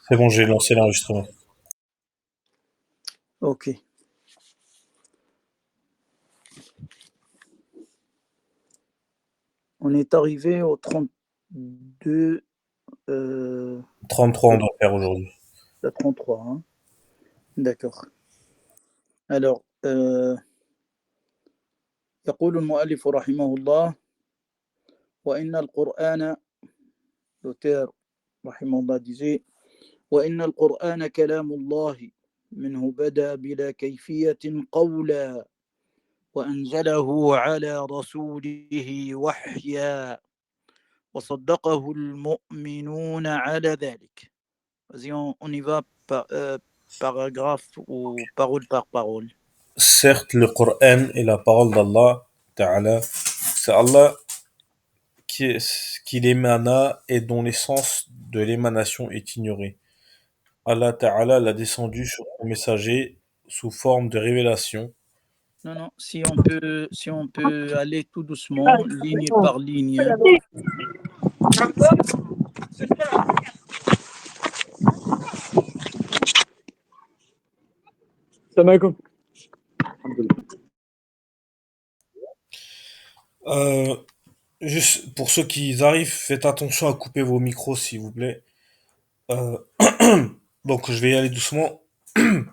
C'est bon, j'ai lancé l'enregistrement. Ok. On est arrivé au 32. 33, on doit faire aujourd'hui. La 33, hein. D'accord. Alors, يقول المؤلف رحمه الله وإن القرآن لوتير رحمه الله disait وإن القرآن كلام الله منه بدأ بلا كيفية قولا وأنزله على رسوله وحيا وصدقه المؤمنون على ذلك. Vas-y, on y va paragraphe ou parole par parole. Certes, le Coran est la parole d'Allah Ta'ala. C'est Allah qui l'émana et dont l'essence de l'émanation est ignorée. Allah Ta'ala l'a descendu sur son messager sous forme de révélation. Non, non, si on peut aller tout doucement, ligne par ligne. السلام عليكم. Euh, Juste pour ceux qui arrivent, faites attention à couper vos micros s'il vous plaît. Euh, donc je vais y aller doucement.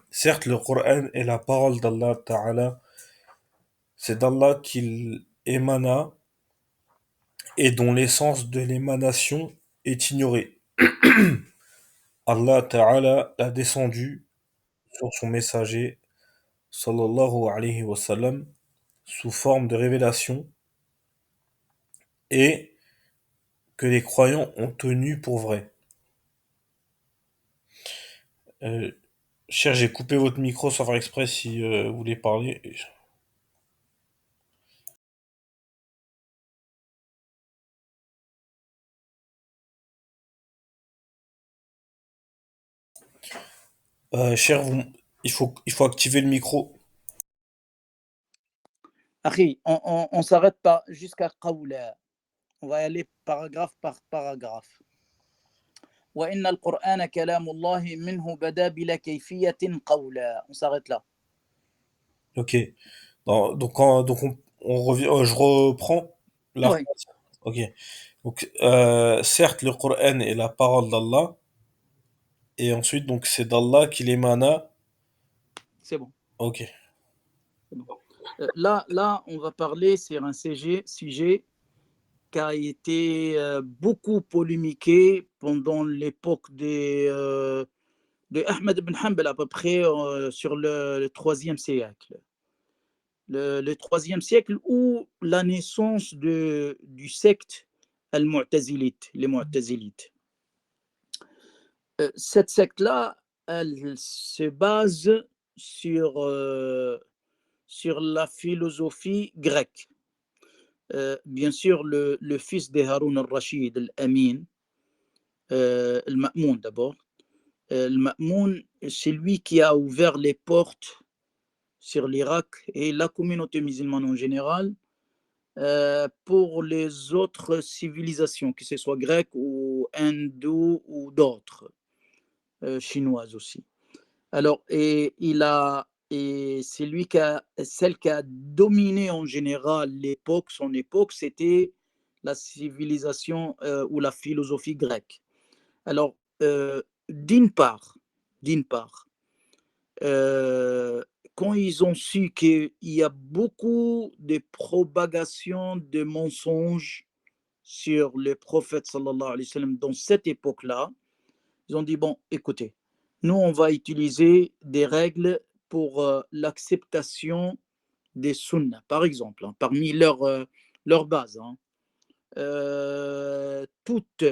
Certes, le Coran est la parole d'Allah Ta'ala. C'est d'Allah qu'il émana et dont l'essence de l'émanation est ignorée. Allah Ta'ala l'a descendu sur son messager, sallallahu alayhi wa sallam, sous forme de révélation et que les croyants ont tenu pour vrai. Euh, Cher, j'ai coupé votre micro sans faire exprès si vous voulez parler. Cher, il faut activer le micro. Akhi, on s'arrête pas jusqu'à Qawla. On va aller paragraphe par paragraphe. وإن القرآن كلام الله منه بدا بلا كيفية قولا. On s'arrête là. Ok. Donc on revient. Je reprends la Oui, phrase. Ok. Donc certes, le Coran est la parole d'Allah et ensuite donc c'est d'Allah qu'il émana. c'est bon. Ok. C'est bon. Là, on va parler sur un sujet qui a été beaucoup polémiqué pendant l'époque de Ahmed ibn Hanbal, à peu près sur le 3e siècle. Le 3e siècle où la naissance du secte al-Mu'tazilite, les Mu'tazilites. Cette secte-là, elle se base sur la philosophie grecque. Bien sûr, le fils de Haroun al-Rachid, al-Amin, al-Ma'moun d'abord. Al-Ma'moun, c'est lui qui a ouvert les portes sur l'Irak et la communauté musulmane en général pour les autres civilisations, que ce soit grecques ou hindoues ou d'autres, chinoises aussi. Alors, et c'est lui celle qui a dominé en général son époque, c'était la civilisation ou la philosophie grecque. Alors, d'une part, euh, quand ils ont su qu'il y a beaucoup de propagation de mensonges sur le prophète sallallahu alayhi wa sallam dans cette époque-là, ils ont dit, bon, écoutez, nous, on va utiliser des règles pour l'acceptation des sunnas, par exemple, hein, parmi leurs bases. Hein. Toute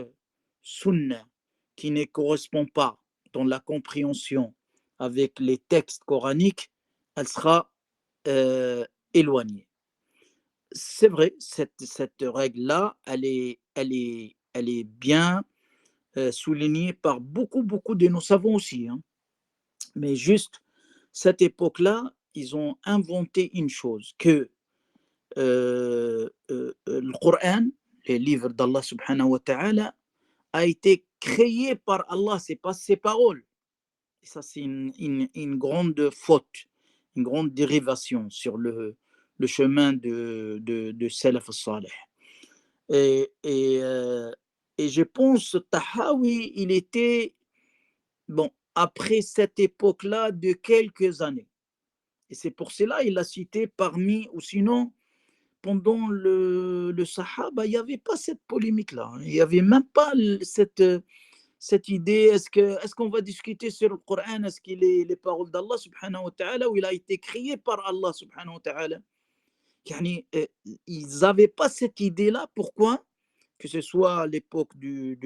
sunna qui ne correspond pas dans la compréhension avec les textes coraniques, elle sera éloignée. C'est vrai, cette règle-là, elle est bien soulignée par beaucoup de nos savants aussi. Hein. Mais juste, cette époque-là, ils ont inventé une chose, que le Coran, les livres d'Allah subhanahu wa ta'ala, a été créé par Allah, c'est pas ses paroles. Et ça, c'est une grande faute, une grande dérivation sur le chemin de Salaf al-Salih. Et, et, euh, et je pense Tahawi, il était, bon, après cette époque-là, de quelques années. Et c'est pour cela qu'il l'a cité parmi, ou sinon, pendant le Sahaba, il n'y avait pas cette polémique-là. Il n'y avait même pas cette idée, est-ce qu'on va discuter sur le Coran, est-ce qu'il est les paroles d'Allah subhanahu wa ta'ala, ou il a été créé par Allah subhanahu wa ta'ala. Yani, ils n'avaient pas cette idée-là. Pourquoi? Que ce soit à l'époque du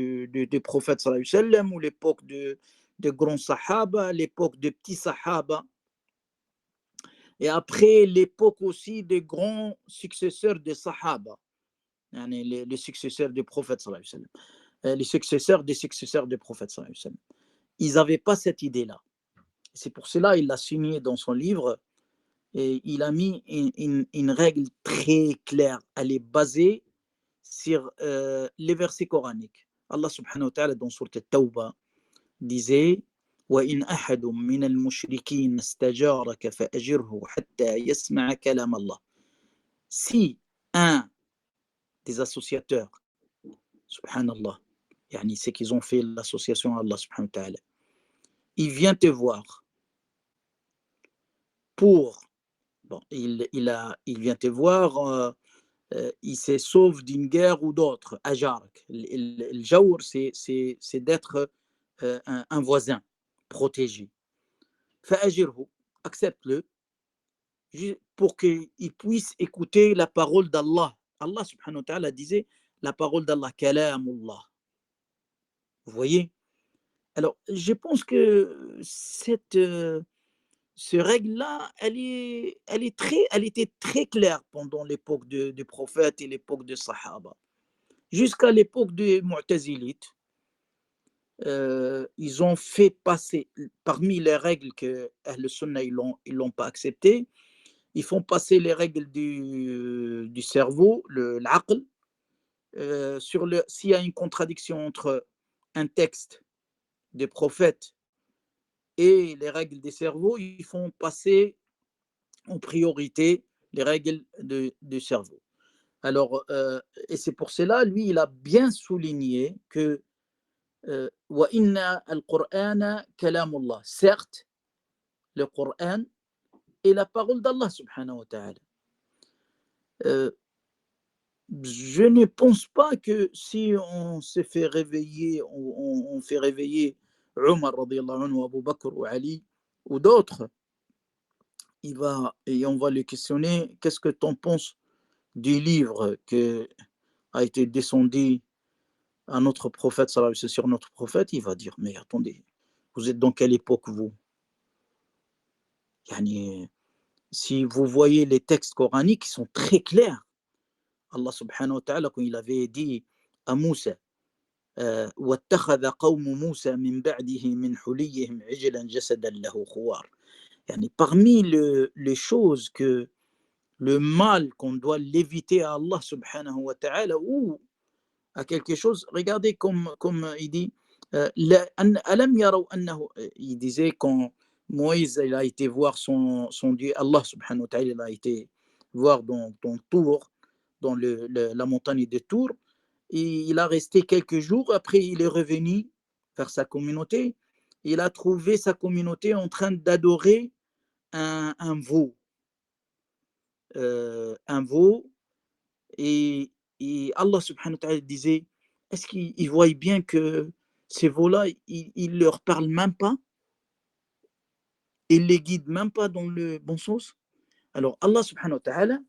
prophète sallallahu alayhi wa sallam, ou l'époque de grands sahaba, l'époque de petits sahaba, et après l'époque aussi des grands successeurs des sahaba, yani les successeurs du prophète sallallahu alayhi wa sallam, les successeurs des successeurs du prophète sallallahu alayhi wa sallam. Ils n'avaient pas cette idée-là. C'est pour cela qu'il l'a signé dans son livre, et il a mis une règle très claire. Elle est basée sur les versets coraniques. Allah subhanahu wa ta'ala dans sourate At-Tawbah disait وَإِنْ أَحَدٌ مِّنَ الْمُشْرِكِينَ اسْتَجَارَكَ فَأَجِرْهُ حَتَّى يَسْمَعَ كَلَامَ اللَّهِ. Si un des associateurs, subhanallah, yani c'est qu'ils ont fait l'association à Allah subhanahu wa ta'ala, il vient te voir pour, bon, il vient te voir, il se sauve d'une guerre ou d'autre, ajark. Le jawr, c'est d'être un voisin protégé. Fa'ajirhu, accepte-le pour qu'il puisse écouter la parole d'Allah. Allah subhanahu wa ta'ala disait la parole d'Allah, kalamullah. Vous voyez? Alors, je pense que ce règle-là, elle était très claire pendant l'époque du prophète et l'époque des Sahaba. Jusqu'à l'époque des Mu'tazilites, ils ont fait passer, parmi les règles que Ahl Sunnah ils l'ont pas acceptées, ils font passer les règles du cerveau, l'aql, s'il y a une contradiction entre un texte des prophètes et les règles des cerveaux, ils font passer en priorité les règles du cerveau. Alors, et c'est pour cela, lui, il a bien souligné que وَإِنَّ الْقُرْآنَ كَلَامُ اللَّهِ. Certes, le Coran est la parole d'Allah subhanahu wa ta'ala. Je ne pense pas que si on se fait réveiller, on fait réveiller Omar radiallahu anhu, Abu Bakr ou Ali ou d'autres, et on va le questionner, qu'est-ce que tu en penses du livre qui a été descendu à notre prophète, sur notre prophète? Il va dire, mais attendez, vous êtes dans quelle époque vous? Yani, si vous voyez les textes coraniques, ils sont très clairs. Allah subhanahu wa ta'ala, quand il avait dit à Moussa, وَاتَّخَذَ قَوْمُ مُوسَى مِنْ بَعْدِهِ مِنْ حُلِيِّهِمْ عِجْلًا جَسَدًا لَهُ خُوَارٌ. Yani, parmi les choses que le mal qu'on doit l'éviter à Allah subhanahu wa ta'ala, ou à quelque chose, regardez comme il dit, أَلَمْ يَرَوْا أَنَّهُ, il disait quand Moïse il a été voir son Dieu, Allah subhanahu wa ta'ala, il a été voir dans Tour, dans la montagne de Tour, et il a resté quelques jours, après il est revenu vers sa communauté, il a trouvé sa communauté en train d'adorer un veau, et Allah subhanahu wa ta'ala disait, est-ce qu'ils voient bien que ces veaux-là, ils leur parlent même pas, ils les guident même pas dans le bon sens? Alors Allah subhanahu wa ta'ala,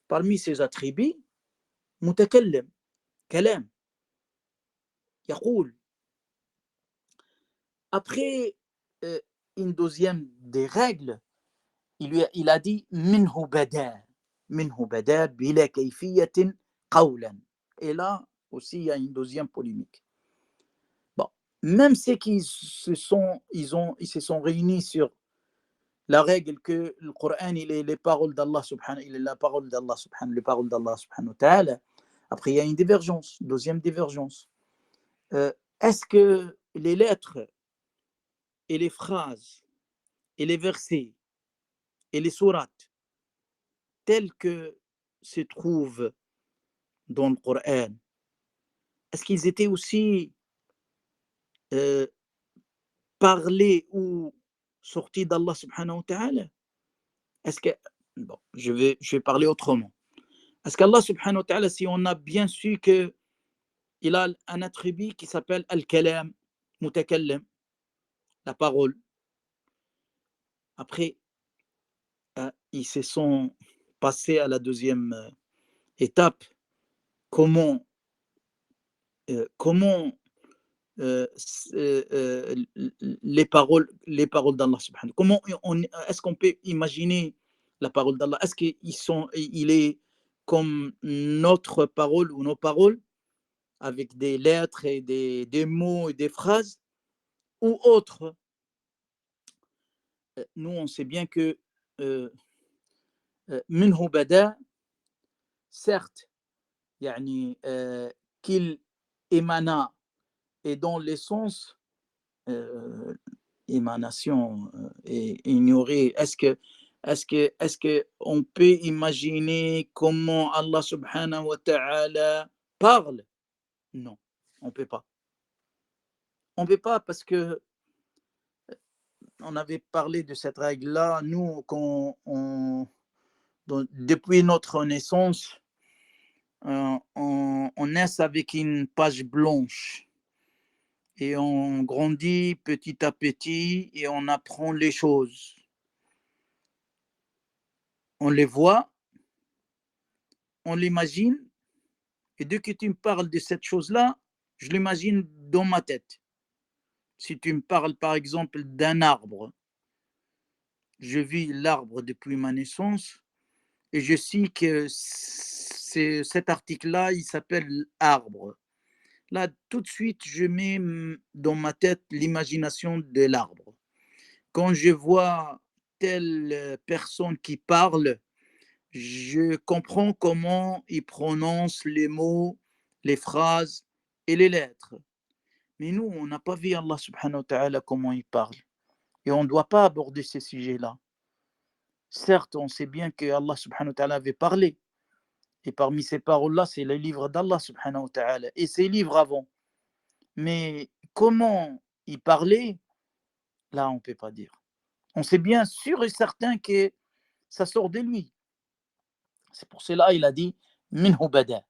parmi ses attributs, mutakallim, kalam, yaqul. Après, une deuxième des règles, il a dit minhu bada bila kayfiyatin qawlan. Et là aussi, il y a une deuxième polémique. Bon, même ceux qui ils se sont réunis sur la règle que le Coran, il est les paroles d'Allah subhanahu, il est la parole d'Allah subhanahu, les paroles d'Allah subhanahu wa ta'ala. Après, il y a une divergence, deuxième divergence. est-ce que les lettres et les phrases et les versets et les sourates tels que se trouvent dans le Coran, est-ce qu'ils étaient aussi euh, parlés ou sortis d'Allah subhanahu wa ta'ala? Est-ce que, bon, je vais parler autrement. Est-ce qu'Allah subhanahu wa ta'ala, si on a bien su qu'il a un attribut qui s'appelle Al-Kalam, Mutakallim, la parole, après, ils se sont passés à la deuxième étape. Comment, comment les paroles d'Allah subhanahu. Comment est-ce qu'on peut imaginer la parole d'Allah? Est-ce qu'il est comme notre parole ou nos paroles, avec des lettres et des mots et des phrases, ou autres? Nous, on sait bien que minhu bada, certes, yani, qu'il émana, et dans l'essence, émanation et ignorer. Est-ce que on peut imaginer comment Allah subhanahu wa ta'ala parle? Non, on peut pas. On peut pas parce que on avait parlé de cette règle-là. Nous, depuis notre naissance, on naît avec une page blanche et on grandit petit à petit et on apprend les choses. On les voit, on l'imagine, et dès que tu me parles de cette chose-là, je l'imagine dans ma tête. Si tu me parles par exemple d'un arbre, je vis l'arbre depuis ma naissance et je sais que cet article-là, il s'appelle arbre. Là, tout de suite, je mets dans ma tête l'imagination de l'arbre. Quand je vois telle personne qui parle, je comprends comment il prononce les mots, les phrases et les lettres. Mais nous, on n'a pas vu Allah subhanahu wa ta'ala comment il parle. Et on ne doit pas aborder ces sujets-là. Certes, on sait bien que Allah subhanahu wa ta'ala avait parlé. Et parmi ces paroles-là, c'est les livres d'Allah subhanahu wa ta'ala. Et ses livres avant. Mais comment il parlait, là, on ne peut pas dire. On sait bien sûr et certain que ça sort de lui. C'est pour cela qu'il a dit minhu bada.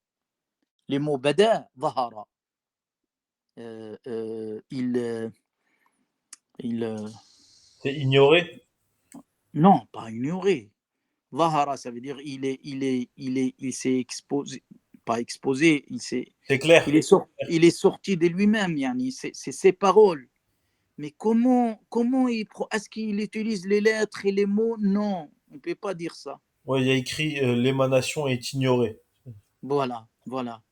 Les mots bada, zahara. Il C'est ignoré. non, pas ignoré. Zahara, ça veut dire il s'est exposé, pas exposé, C'est clair. il est sorti de lui-même, yani, c'est ses paroles. Mais est-ce qu'il utilise les lettres et les mots? Non, on ne peut pas dire ça. Ouais, il y a écrit l'émanation est ignorée. Voilà, voilà.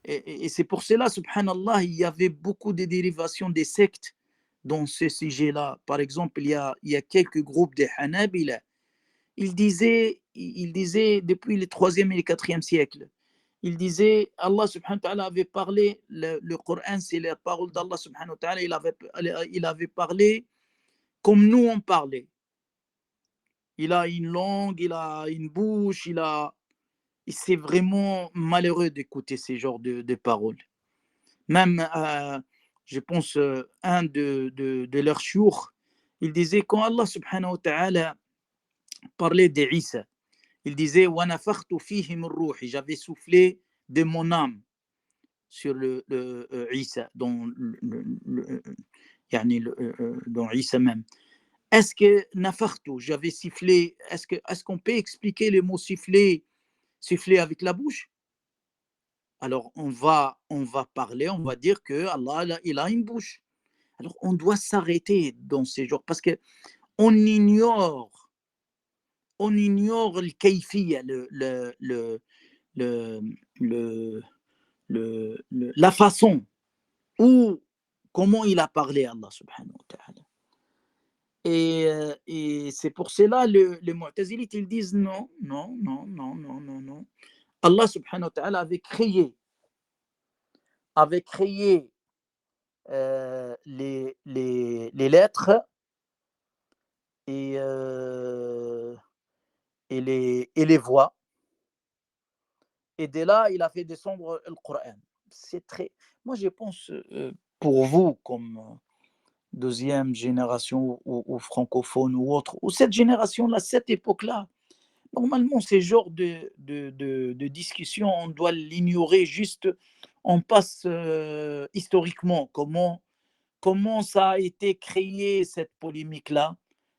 Et c'est pour cela, subhanallah, il y avait beaucoup de dérivations des sectes dans ce sujet-là. Par exemple, il y a quelques groupes de Hanabila. Ils disaient depuis le 3e et le 4e siècle, ils disaient Allah subhanahu wa ta'ala avait parlé, le Coran c'est la parole d'Allah subhanahu wa ta'ala, il avait parlé comme nous on parlait. Il a une langue, il a une bouche, et c'est vraiment malheureux d'écouter ces genres de paroles. Même, je pense, un de leurs chouurs, il disait quand Allah subhanahu wa ta'ala parlait d'Isa, il disait j'avais soufflé de mon âme sur le Isa, dans Isa même. Est-ce que nafartu, j'avais sifflé, est-ce qu'on peut expliquer le mot siffler avec la bouche? Alors on va parler, on va dire que Allah il a une bouche. Alors on doit s'arrêter dans ces genres parce que on ignore le kayfiyya, le, le, la façon ou comment il a parlé Allah subhanahu wa ta'ala. Et c'est pour cela les Mu'tazilites ils disent non, non, non, non, non, non, non. Allah subhanahu wa ta'ala avait créé les lettres et, et les voix. Et de là, il a fait descendre le Coran. C'est très. Moi, je pense, pour vous, comme deuxième génération ou francophone ou autre, ou cette génération-là, cette époque-là, normalement, ces genres de discussions, on doit l'ignorer juste. On passe historiquement comment ça a été créé, cette polémique-là,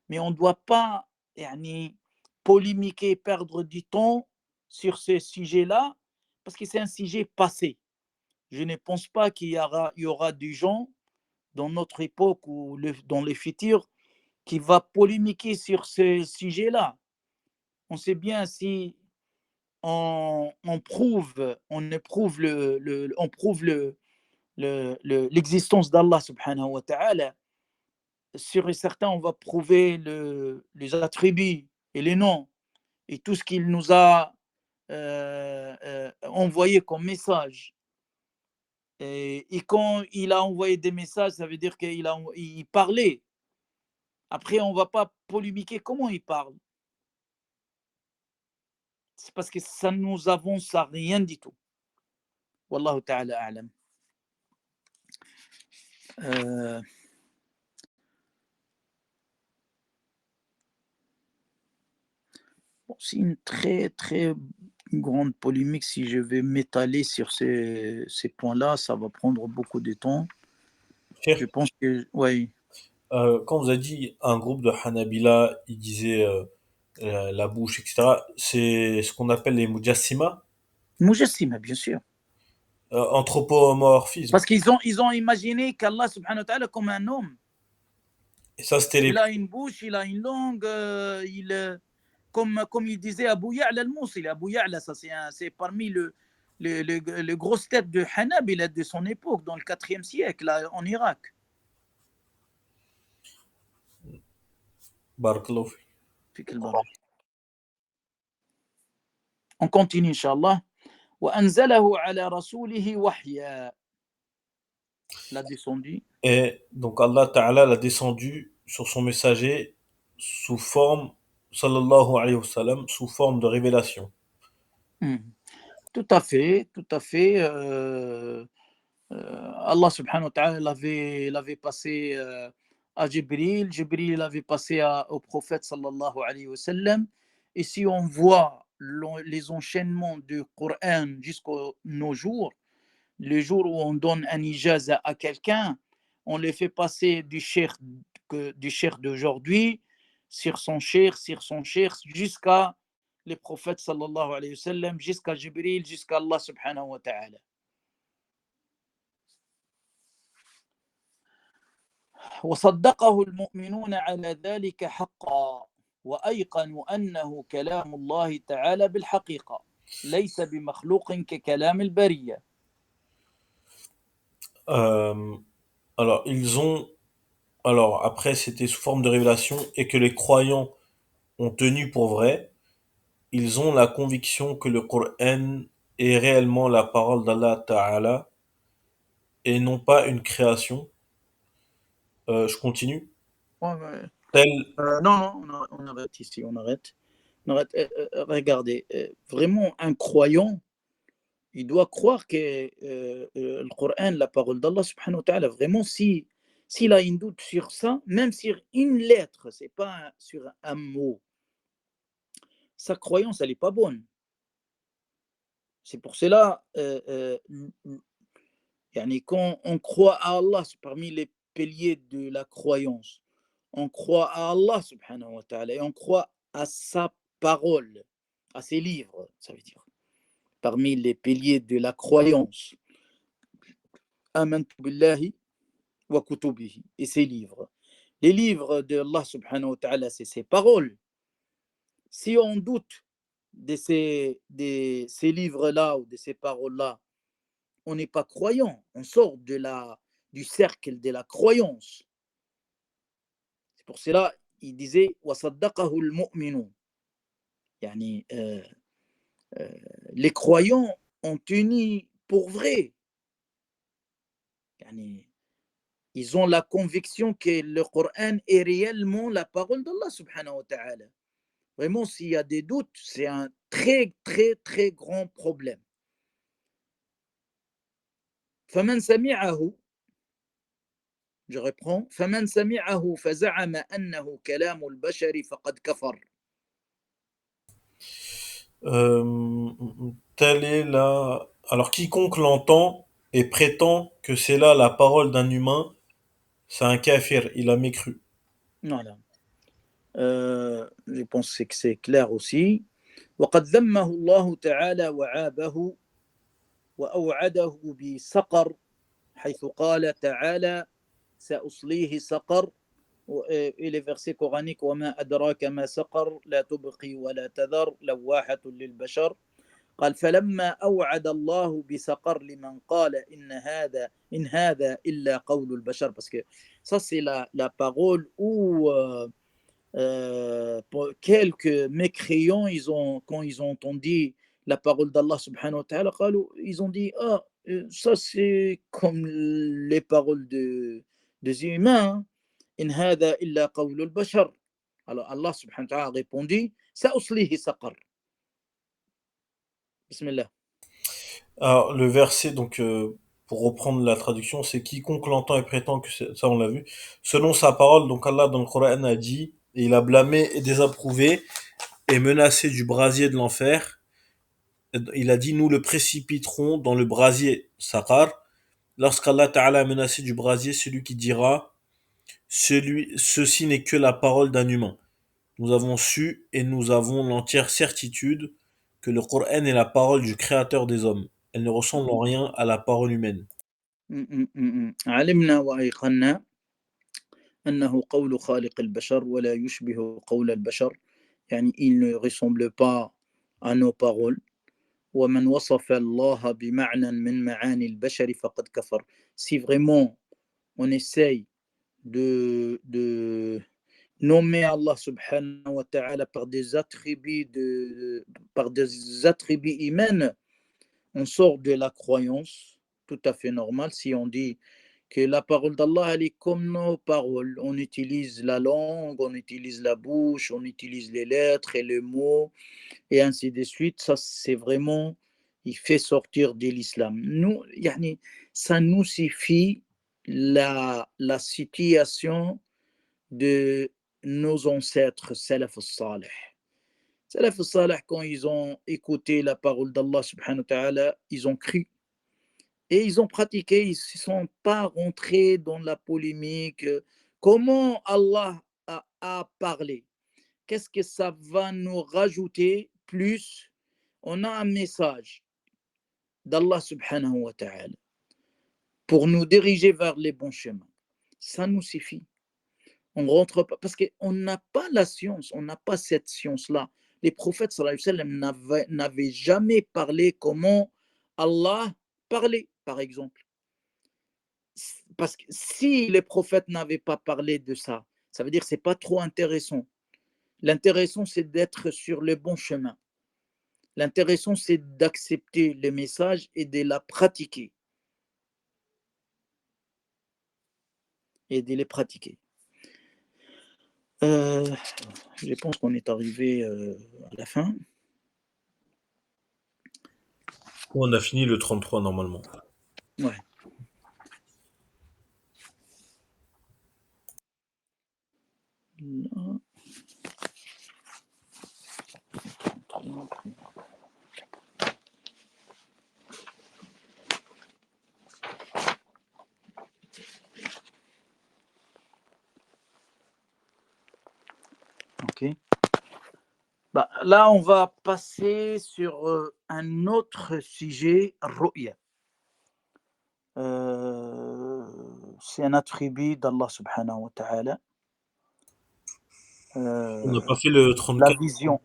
mais on ne doit pas yani, polémiquer, perdre du temps sur ce sujet-là, parce que c'est un sujet passé. Je ne pense pas il y aura des gens dans notre époque ou dans le futur qui va polémiquer sur ce sujet-là. On sait bien si on prouve, on éprouve on prouve l'existence d'Allah subhanahu wa ta'ala, sûr et certain, on va prouver les attributs et les noms et tout ce qu'il nous a envoyé comme message. Et quand il a envoyé des messages, ça veut dire il parlait. Après, on ne va pas polémiquer comment il parle. C'est parce que ça nous avance à rien du tout. Wallahu ta'ala a'lam. Bon, c'est une très, très grande polémique. Si je vais m'étaler sur ces points-là, ça va prendre beaucoup de temps. Je Cheikh, pense que, oui. quand vous avez dit un groupe de Hanabila, il disait la bouche, etc., c'est ce qu'on appelle les Mujassima, Mujassima, bien sûr. anthropomorphisme. Parce ils ont imaginé qu'Allah subhanahu wa ta'ala comme un homme. Et ça, c'était Il les... a une bouche, il a une langue, comme il disait Abu Ya'la al-Mawsili. Abu Ya'la, c'est parmi le gros tête de Hanabila de son époque, dans le 4e siècle, là, en Irak. Barakallahu fi. On continue, Inch'Allah. وأنزله على رسوله وحيا. L'a descendu. Et donc Allah Ta'ala l'a descendu sur son messager sous forme, sallallahu alayhi wa sallam, sous forme de révélation. Tout à fait, tout à fait. Allah subhanahu wa ta'ala l'avait passé à Jibril, Jibril l'avait passé au prophète sallallahu alayhi wa sallam. Et si on voit les enchaînements du Coran jusqu'à nos jours, le jour où on donne un ijaza à quelqu'un, on les fait passer du cheikh d'aujourd'hui sur son cheikh, jusqu'à les prophètes sallallahu alayhi wa sallam, jusqu'à Jibril, jusqu'à Allah subhanahu wa ta'ala. وصدقه المؤمنون على ذلك حقا وأيقنوا أنه كلام الله تعالى بالحقيقة ليس بمخلوق ككلام البرية. Euh, alors après c'était sous forme de révélation et que les croyants ont tenu pour vrai, ils ont la conviction que le Coran est réellement la parole d'Allah Ta'ala et non pas une création. Je continue. Ouais, ouais. Tel, Non, on arrête ici, on arrête. Regardez, vraiment un croyant, il doit croire que le Coran, la parole d'Allah subhanahu wa ta'ala, vraiment, s'il a une doute sur ça, même sur une lettre, c'est pas sur un mot, sa croyance, elle n'est pas bonne. C'est pour cela, quand on croit à Allah, c'est parmi les piliers de la croyance. On croit à Allah subhanahu wa ta'ala et on croit à sa parole, à ses livres, ça veut dire. Parmi les piliers de la croyance. Amantu billahi wa kutubihi, et ses livres. Les livres de Allah subhanahu wa ta'ala, c'est ses paroles. Si on doute de ces livres-là ou de ces paroles-là, on n'est pas croyant, on sort du cercle de la croyance. C'est pour cela il disait وَصَدَّقَهُ الْمُؤْمِنُونَ. Yani, les croyants ont tenu pour vrai. Yani, Ils ont la conviction que le Coran est réellement la parole d'Allah subhanahu wa ta'ala. Vraiment, s'il y a des doutes, c'est un très, très, très grand problème. فمن سمعه je reprends فمن سمعه فزعم أنه كلام البشر فقد كفر. Telle est la... Alors, quiconque l'entend et prétend que c'est là la parole d'un humain, c'est un kafir, il a mécru. Voilà. Je pense que c'est clair aussi. وقد ذمه الله تعالى وعابه وأوعده بسقر حيث قال تعالى سأصليه سقر. Et les versets coraniques وما أدراك ما سقر لا تبقي ولا تذر لواحة للبشر. قال فلما أوعد الله بسقر لمن قال إن هذا إلا قول البشر. Parce que ça c'est la parole où quelques mécréants, quand ils ont entendu la parole d'Allah subhanahu wa ta'ala, ils ont dit, ah, ça c'est comme les paroles des humains. In hada illa qawlul bashar. Alors Allah subhanahu wa ta'ala a répondu, sa'uslihi saqar. Bismillah. Alors, le verset, donc, pour reprendre la traduction, c'est quiconque l'entend et prétend que c'est... Ça, on l'a vu. Selon sa parole, donc Allah dans le Coran a dit, et il a blâmé et désapprouvé et menacé du brasier de l'enfer. Il a dit, nous le précipiterons dans le brasier Saqar. Lorsqu'Allah Ta'ala a menacé du brasier, celui qui dira, ceci n'est que la parole d'un humain. Nous avons su et nous avons l'entière certitude que le Coran est la parole du Créateur des hommes. Elle ne ressemble en rien à la parole humaine. علمنا وأيقنا أنه قول خالق البشر ولا يشبه قول البشر. يعني il ne ressemble pas à nos paroles. ومن وصف الله بمعنى من معاني البشر فقد كفر. Si vraiment on essaye de nommer Allah subhanahu wa ta'ala par des attributs humains, on sort de la croyance, tout à fait normal. Si on dit que la parole d'Allah, elle est comme nos paroles, on utilise la langue, on utilise la bouche, on utilise les lettres et les mots, et ainsi de suite. Ça, c'est vraiment, il fait sortir de l'islam. Nous, yani, ça nous suffit la situation de nos ancêtres, Salaf al-Salih. Salaf al-Salih, quand ils ont écouté la parole d'Allah subhanahu wa ta'ala, ils ont cru et ils ont pratiqué, ils ne se sont pas rentrés dans la polémique. Comment Allah a parlé? Qu'est-ce que ça va nous rajouter plus? On a un message d'Allah subhanahu wa ta'ala pour nous diriger vers les bons chemins. Ça nous suffit. On rentre pas, parce qu'on n'a pas la science, on n'a pas cette science-là. Les prophètes sallallahu alayhi wa sallam n'avaient jamais parlé comment Allah parlait, par exemple. Parce que si les prophètes n'avaient pas parlé de ça, ça veut dire que ce n'est pas trop intéressant. L'intéressant, c'est d'être sur le bon chemin. L'intéressant, c'est d'accepter le message et de la pratiquer. Et de les pratiquer. Je pense qu'on est arrivé à la fin. On a fini le 33 normalement. Ouais. Là. Ok. Bah, là, on va passer sur un autre sujet, Ru'ya. C'est un attribut d'Allah subhanahu wa ta'ala. On n'a pas fait le La 34. vision,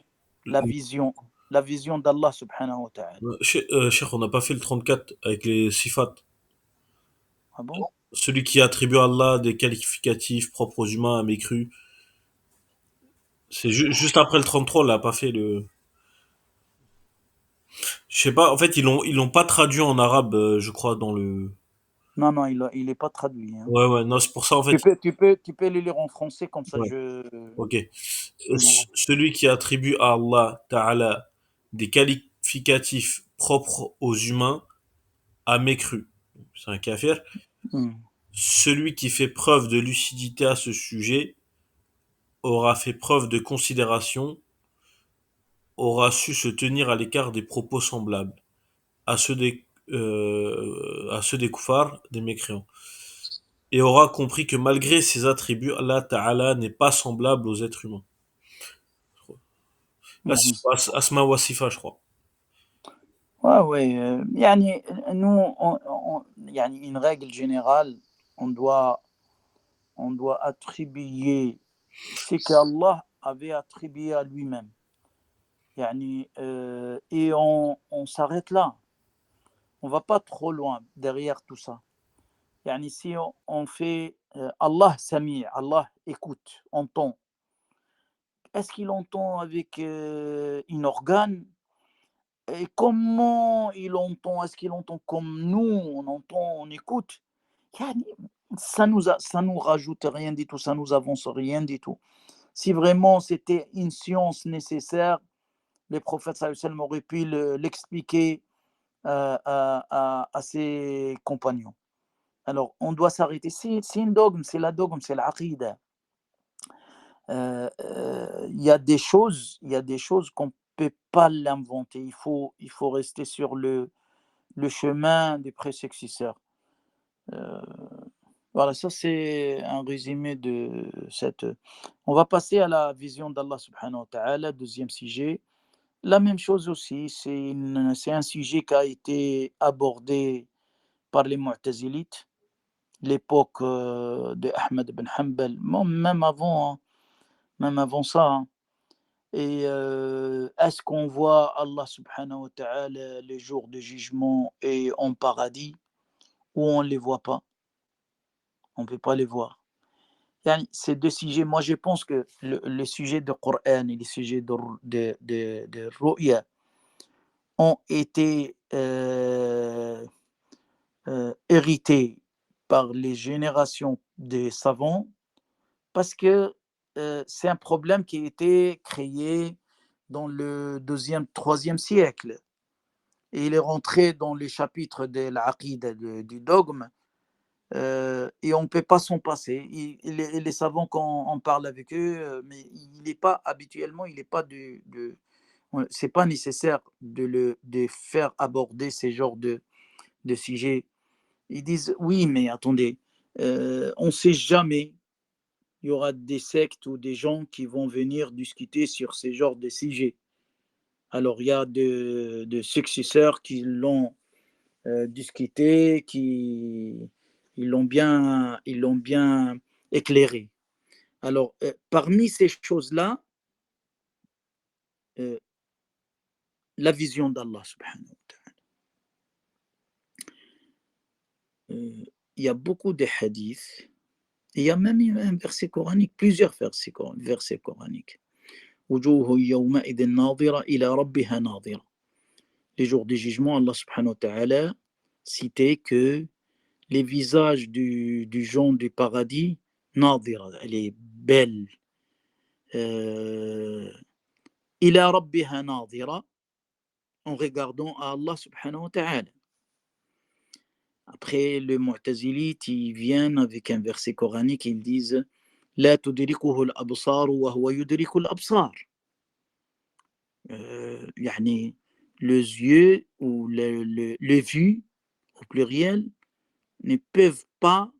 la vision d'Allah subhanahu wa ta'ala. Cheikh, on n'a pas fait le 34 avec les sifat. Ah bon? Celui qui attribue à Allah des qualificatifs propres aux humains a mécru. C'est juste après le 33, on l'a pas fait le. Je sais pas, en fait, ils l'ont pas traduit en arabe, je crois, dans le. Non, non, il est pas traduit, hein. Ouais, ouais, non, c'est pour ça, en fait. Tu peux le lire en français, comme ça Ouais, je... ok. Voilà. Celui qui attribue à Allah Ta'ala des qualificatifs propres aux humains a mécru. C'est un kafir. Hmm. Celui qui fait preuve de lucidité à ce sujet aura fait preuve de considération, aura su se tenir à l'écart des propos semblables à ceux des koufars, des mécréants, et aura compris que malgré ses attributs, Allah Ta'ala n'est pas semblable aux êtres humains. Mhm. Asma wa Sifa, je crois. Ouais, ouais. Yani, nous, yani, une règle générale, on doit, on doit attribuer ce qu'Allah avait attribué à lui-même. Yani, et on s'arrête là. On va pas trop loin derrière tout ça. Yani, si on fait Allah Sami, Allah écoute, entend. Est-ce qu'il entend avec un organe? Et comment il entend? Est-ce qu'il entend comme nous, on entend, on écoute? Yani, ça nous rajoute rien du tout, ça nous avance rien du tout. Si vraiment c'était une science nécessaire, les prophètes sallallahu alayhi wa sallam auraient pu l'expliquer à ses compagnons. Alors, on doit s'arrêter. C'est un dogme, c'est la dogme, c'est l'aqida. Il y a des choses qu'on ne peut pas l'inventer. Il faut rester sur le chemin des prédécesseurs. Euh, voilà, ça c'est un résumé de cette. On va passer à la vision d'Allah subhanahu wa ta'ala, deuxième sujet. La même chose aussi, c'est un sujet qui a été abordé par les Mu'tazilites, l'époque de Ahmed ibn Hanbal, hein, même avant ça, hein. Et est-ce qu'on voit Allah subhanahu wa ta'ala les jours de jugement et en paradis, ou on ne les voit pas? On ne peut pas les voir. Yani, ces deux sujets, moi je pense que le sujet de Coran et le sujet de Ru'ya ont été hérités par les générations des savants, parce que c'est un problème qui a été créé dans le deuxième, troisième siècle. Et il est rentré dans les chapitres de l'aqid, du dogme, et on ne peut pas s'en passer. Les savants, quand on parle avec eux, mais il n'est pas habituellement, il n'est pas c'est pas nécessaire de faire aborder ces genres de sujets. Ils disent oui, mais attendez, on ne sait jamais. Il y aura des sectes ou des gens qui vont venir discuter sur ces genres de sujets. Alors, il y a de successeurs qui l'ont discuté, ils l'ont bien éclairé. Alors, parmi ces choses-là, euh, la vision d'Allah subhanahu wa ta'ala. Il y a beaucoup de hadiths, et il y a même un verset coranique, plusieurs versets coraniques. وجوه يومئذ ناظرة إلى ربها ناظرة. Les jours du jugement, Allah subhanahu wa ta'ala citait que les visages du gens du paradis, ناظرة, elle est belle. إلى ربها ناظرة, en regardant à Allah subhanahu wa ta'ala. Après, les Mu'tazilites, ils viennent avec un verset coranique, ils disent لا تدركه الأبصار وهو يدرك الأبصار. يعني les yeux ou les vues au pluriel ne peuvent pas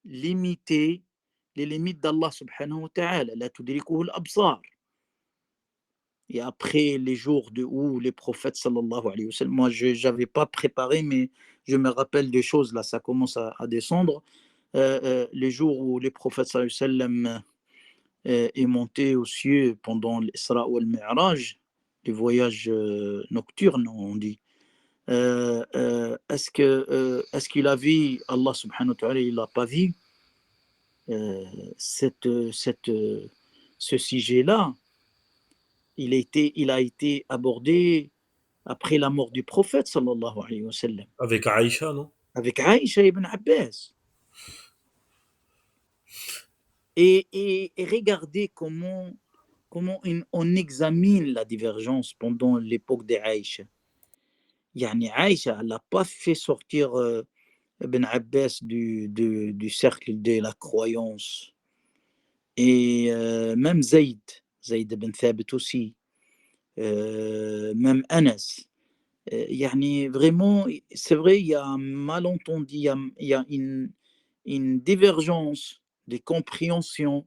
limiter les limites d'Allah subhanahu wa ta'ala. لا تدركه الأبصار. Et après les jours où les prophètes sallallahu alayhi wa sallam, moi je n'avais pas préparé, mais je me rappelle des choses, là ça commence à descendre. Les jours où les prophètes sallallahu alayhi wa sallam est monté aux cieux pendant l'Isra ou le Mi'raj, les voyages nocturnes, on dit. Est-ce qu'il a vu Allah subhanahu wa ta'ala? Il l'a pas vu. Euh, cette, cette, Ce sujet-là, il a été abordé après la mort du prophète sallallahu alayhi wa sallam. Avec Aïcha, non? avec Aïcha ibn Abbas. Et regardez comment on examine la divergence pendant l'époque d'Aïcha. Yani Aïcha, elle n'a pas fait sortir Ibn Abbas du cercle de la croyance. Et même Zayd ibn Thabit aussi, même Anas. Yani vraiment, c'est vrai, il y a un malentendu, il y a une divergence de compréhension,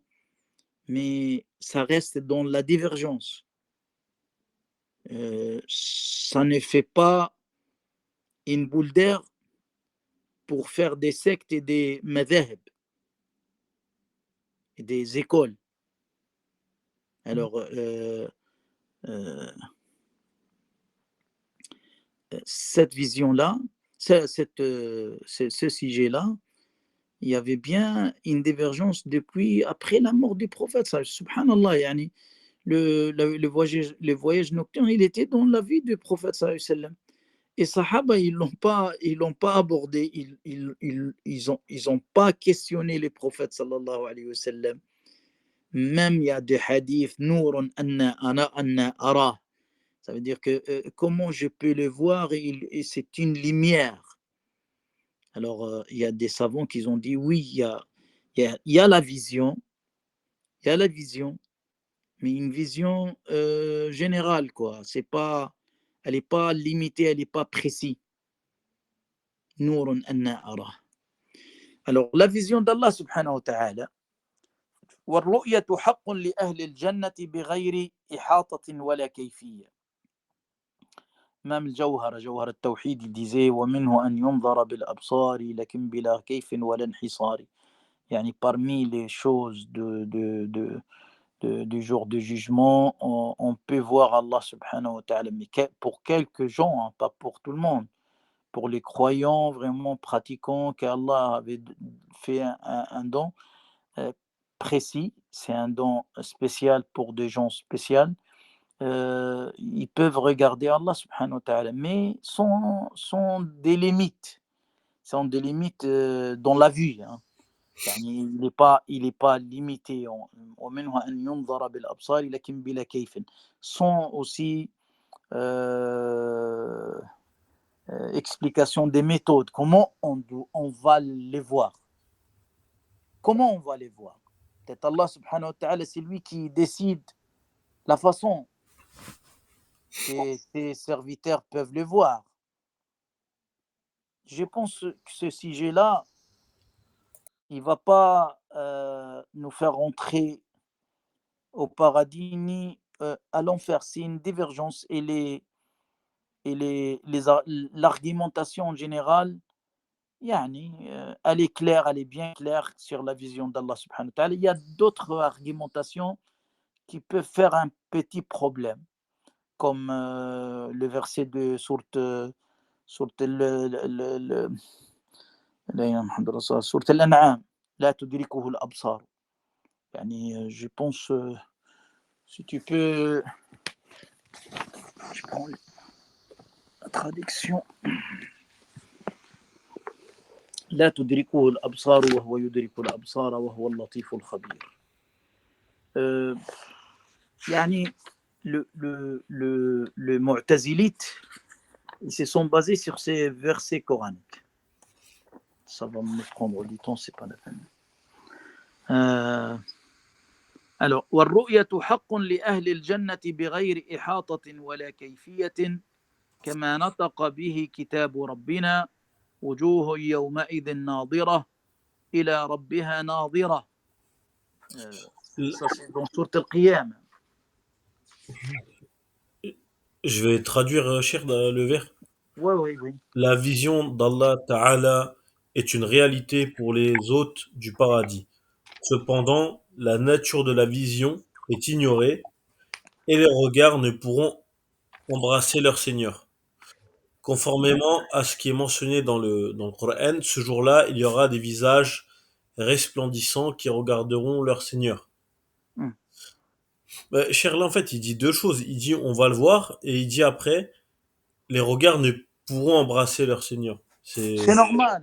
mais ça reste dans la divergence. Ça ne fait pas une boule d'air pour faire des sectes et des madhahib, et des écoles. Alors, cette vision-là, ce sujet-là, il y avait bien une divergence depuis après la mort du prophète. Subhanallah, yani, le voyage nocturne, il était dans la vie du prophète. Et Sahaba, ils l'ont pas abordé, ils ont pas questionné les prophètes sallallahu alayhi wa sallam. Même il y a des hadiths, Nourun anna ara. Ça veut dire que comment je peux le voir, et c'est une lumière. Alors, il y a des savants qui ont dit oui, il y a la vision, il y a la vision, mais une vision générale, quoi. Elle n'est pas limitée, elle n'est pas précise. Nourun anna ara. Alors, la vision d'Allah subhanahu wa ta'ala, والرؤية حق لأهل الجنة بغير إحاطة ولا كيفية. Même جوهر التوحيد, il disait ومنه أن ينظر بالأبصار لكن بلا كيف ولا انحصار. يعني parmi les choses du jour du jugement, on peut voir Allah subhanahu wa ta'ala, mais pour quelques gens, hein, pas pour tout le monde. Pour les croyants vraiment pratiquants, qu'Allah avait fait un don précis, c'est un don spécial pour des gens spéciaux. Ils peuvent regarder Allah subhanahu wa ta'ala, mais sont des limites. Sont des limites dans la vue. Hein. يعني il n'est pas limité. ومنه أن ينظر بالأبصار لكن بلا كيف. Sans aussi explication des méthodes. Comment on va les voir. Comment on va les voir. Peut-être Allah subhanahu wa ta'ala, c'est lui qui décide la façon que ses serviteurs peuvent le voir. Je pense que ce sujet-là, il ne va pas nous faire rentrer au paradis ni à l'enfer. C'est une divergence, et l'argumentation en général, yani, elle est claire, elle est bien claire sur la vision d'Allah subhanahu wa ta'ala. Il y a d'autres argumentations qui peuvent faire un petit problème, comme le verset de sourate Al-An'am, La tudrikuhu al-absar. Yani, je pense, si tu peux, je prends la traduction. لا تدركه الأبصار وهو يدرك الأبصار وهو اللطيف الخبير. يعني le Mu'tazilite, ils se sont basés sur ces versets coraniques. Ça va me prendre du temps, c'est pas la peine. Alors, والرؤية حق لأهل الجنة بغير إحاطة ولا كيفية كما نطق به كتاب ربنا وجوه يومئذ ناظرة إلى ربها ناظرة. Ça c'est dans sourate Al-Qiyamah. Je vais traduire, Cheikh, le vers. Oui. La vision d'Allah Ta'ala est une réalité pour les hôtes du paradis. Cependant, la nature de la vision est ignorée et les regards ne pourront embrasser leur Seigneur. Conformément à ce qui est mentionné dans le Coran, ce jour-là, il y aura des visages resplendissants qui regarderont leur Seigneur. Cher, là, en fait, il dit deux choses. Il dit on va le voir, et il dit après, les regards ne pourront embrasser leur Seigneur. C'est C'est normal.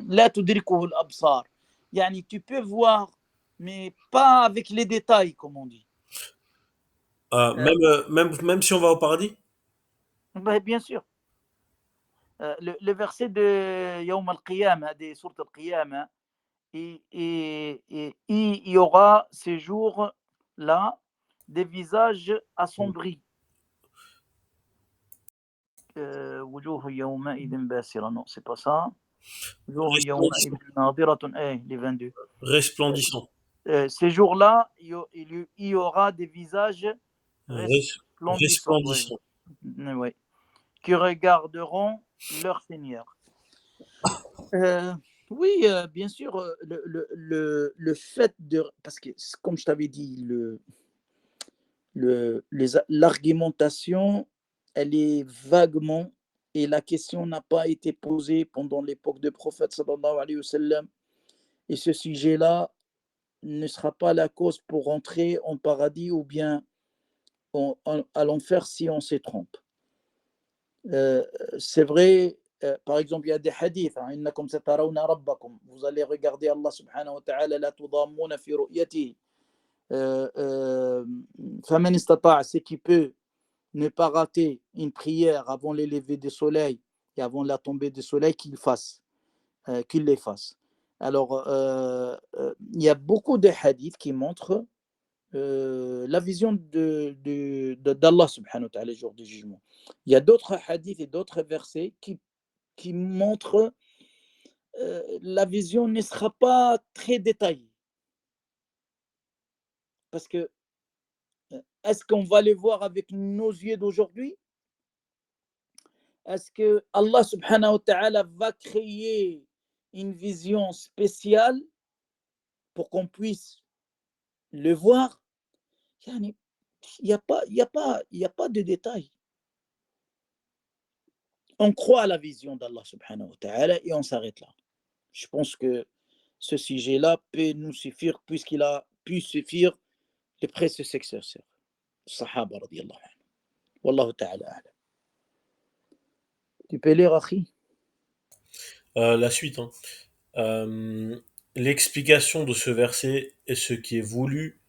لا تدركه الأبصار. يعني tu peux voir, mais pas avec les détails, comme on dit. Euh, même si on va au paradis. bien sûr. Le verset de يوم القيامة, des sourate al-Qiyamah, il y aura ces jours-là des visages assombris. وجوه يومئذ باسرة. Non, c'est pas ça. وجوه يومئذ Resplendissant. ناظرة. Les 22. Resplendissant. Ces jours-là, il y aura des visages resplendissants, Resplendissant. ouais, qui regarderont leur Seigneur. Oui, bien sûr, le fait de... Parce que, comme je t'avais dit, l'argumentation, elle est vaguement, et la question n'a pas été posée pendant l'époque du prophète, sallallahu alayhi wa sallam, et ce sujet-là ne sera pas la cause pour entrer en paradis ou bien à l'enfer si on se trompe. C'est vrai, par exemple, il y a des hadiths, إنكم سترون ربكم, vous allez regarder Allah subhanahu wa ta'ala, لا تضامون في رؤيته, فمن استطاع, c'est qui peut ne pas rater une prière avant le lever du soleil et avant la tombée du soleil, qu'il les fasse. Alors, il y a beaucoup de hadiths qui montrent la vision d'Allah subhanahu wa ta'ala le jour du jugement. Il y a d'autres hadiths et d'autres versets qui montrent la vision ne sera pas très détaillée. Parce que est-ce qu'on va les voir avec nos yeux d'aujourd'hui? Est-ce que Allah subhanahu wa ta'ala va créer une vision spéciale pour qu'on puisse le voir? Il n'y a pas de détails. On croit à la vision d'Allah subhanahu wa ta'ala et on s'arrête là. Je pense que ce sujet-là peut nous suffire, puisqu'il a pu suffire les prédécesseurs, Sahaba radiyallahu anhu. Wallahu ta'ala a'lam. Tu peux lire, Akhi? La suite, hein. Euh, L'explication de ce verset est ce qui est voulu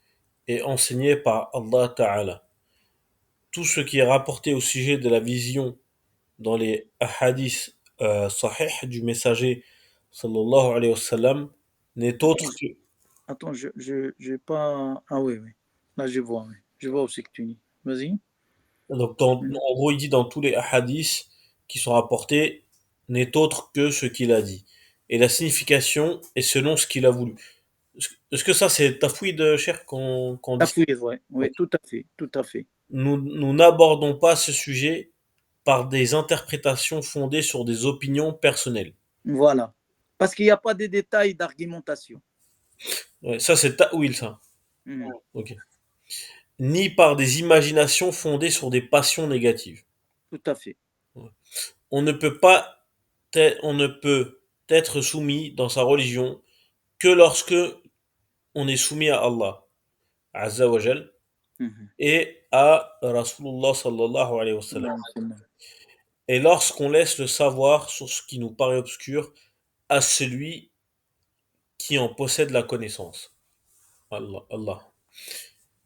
et enseigné par Allah Ta'ala. Tout ce qui est rapporté au sujet de la vision dans les hadiths sahih du messager sallallahu alayhi wa sallam n'est autre que... Attends, je pas. Ah oui, oui. Là, je vois, oui. Je vois aussi que tu dis. Vas-y. Donc, en gros, il dit dans tous les hadiths qui sont rapportés n'est autre que ce qu'il a dit. Et la signification est selon ce qu'il a voulu. Est-ce que ça, c'est tafouid, cher, qu'on dit? Tafouir, ouais. Oui, tout à fait, tout à fait. Nous n'abordons pas ce sujet par des interprétations fondées sur des opinions personnelles. Voilà. Parce qu'il n'y a pas de détails d'argumentation. Ouais, ça, c'est ta'wil, ça. Mhm. Ok. Ni par des imaginations fondées sur des passions négatives. Tout à fait. Ouais. On ne peut pas, on ne peut être soumis dans sa religion que lorsque on est soumis à Allah, Azza wa Jal, Mhm. et à Rasulullah sallallahu alayhi wa sallam. Et lorsqu'on laisse le savoir sur ce qui nous paraît obscur à celui qui en possède la connaissance. Allah, Allah.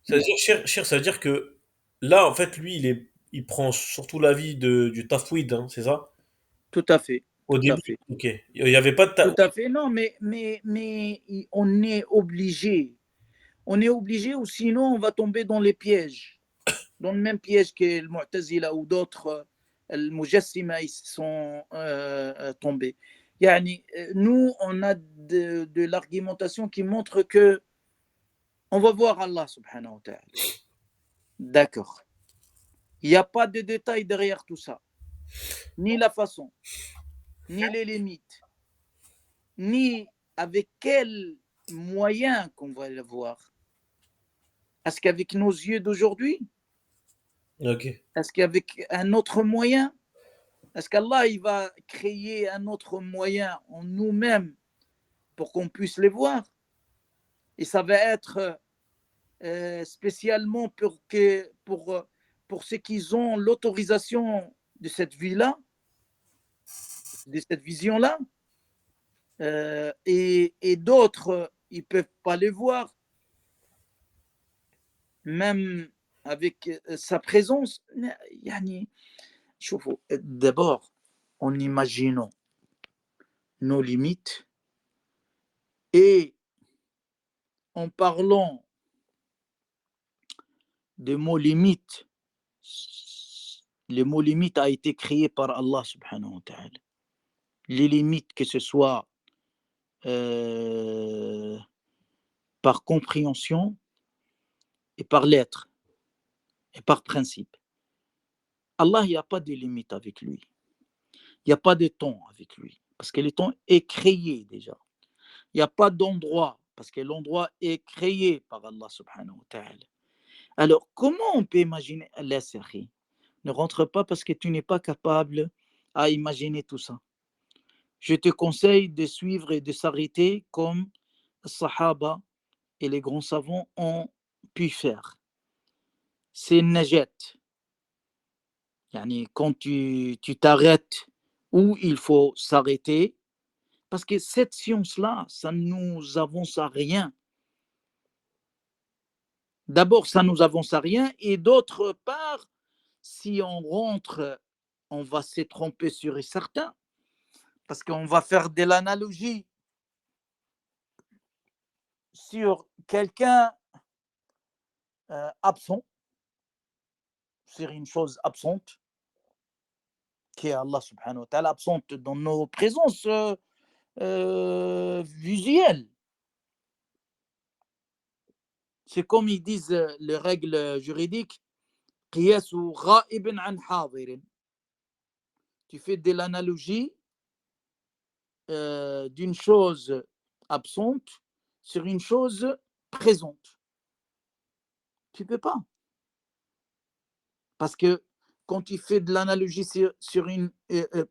Ça veut dire, ça veut dire que là, en fait, lui, il prend surtout l'avis du tafwid, hein, c'est ça? Tout à fait. Au Tout à début, fait. ok. Il n'y avait pas de Tout tafwid. à fait. Non, mais on est obligé. On est obligé, ou sinon on va tomber dans les pièges. Dans le même piège que le Mu'tazila ou d'autres, le Mujassima, ils sont tombés. Yani, nous, on a de l'argumentation qui montre que on va voir Allah subhanahu wa ta'ala. D'accord. Il n'y a pas de détails derrière tout ça. Ni la façon, ni les limites, ni avec quels moyens qu'on va le voir. Est-ce qu'avec nos yeux d'aujourd'hui? Ok. Est-ce qu'avec un autre moyen? Est-ce qu'Allah il va créer un autre moyen en nous-mêmes pour qu'on puisse les voir? Et ça va être spécialement pour ceux qui ont l'autorisation de cette vie-là? de cette vision-là, et d'autres, ils ne peuvent pas les voir, même avec sa présence. يعني شوفوا d'abord en imaginant nos limites et en parlant de mots limites, les mots limites a été créé par Allah subhanahu wa ta'ala. Les limites, que ce soit par compréhension et par lettre et par principe. Allah, il n'y a pas de limite avec lui. Il n'y a pas de temps avec lui. Parce que le temps est créé déjà. Il n'y a pas d'endroit. Parce que l'endroit est créé par Allah subhanahu wa ta'ala. Alors, comment on peut imaginer Allah Sahi? Ne rentre pas parce que tu n'es pas capable à imaginer tout ça. Je te conseille de suivre et de s'arrêter comme Sahaba et les grands savants ont pu faire. C'est najat. Yani quand tu t'arrêtes où il faut s'arrêter, parce que cette science-là, ça ne nous avance à rien. D'abord, ça nous avance à rien, et d'autre part, si on rentre, on va se tromper sur et certain, parce qu'on va faire de l'analogie sur quelqu'un absent, sur une chose absente, qui est Allah subhanahu wa ta'ala, absente dans nos présences visuelles. C'est comme ils disent les règles juridiques, قياس غائب عن حاضر. Tu fais de l'analogie d'une chose absente sur une chose présente. Tu ne peux pas. Parce que quand tu fais de l'analogie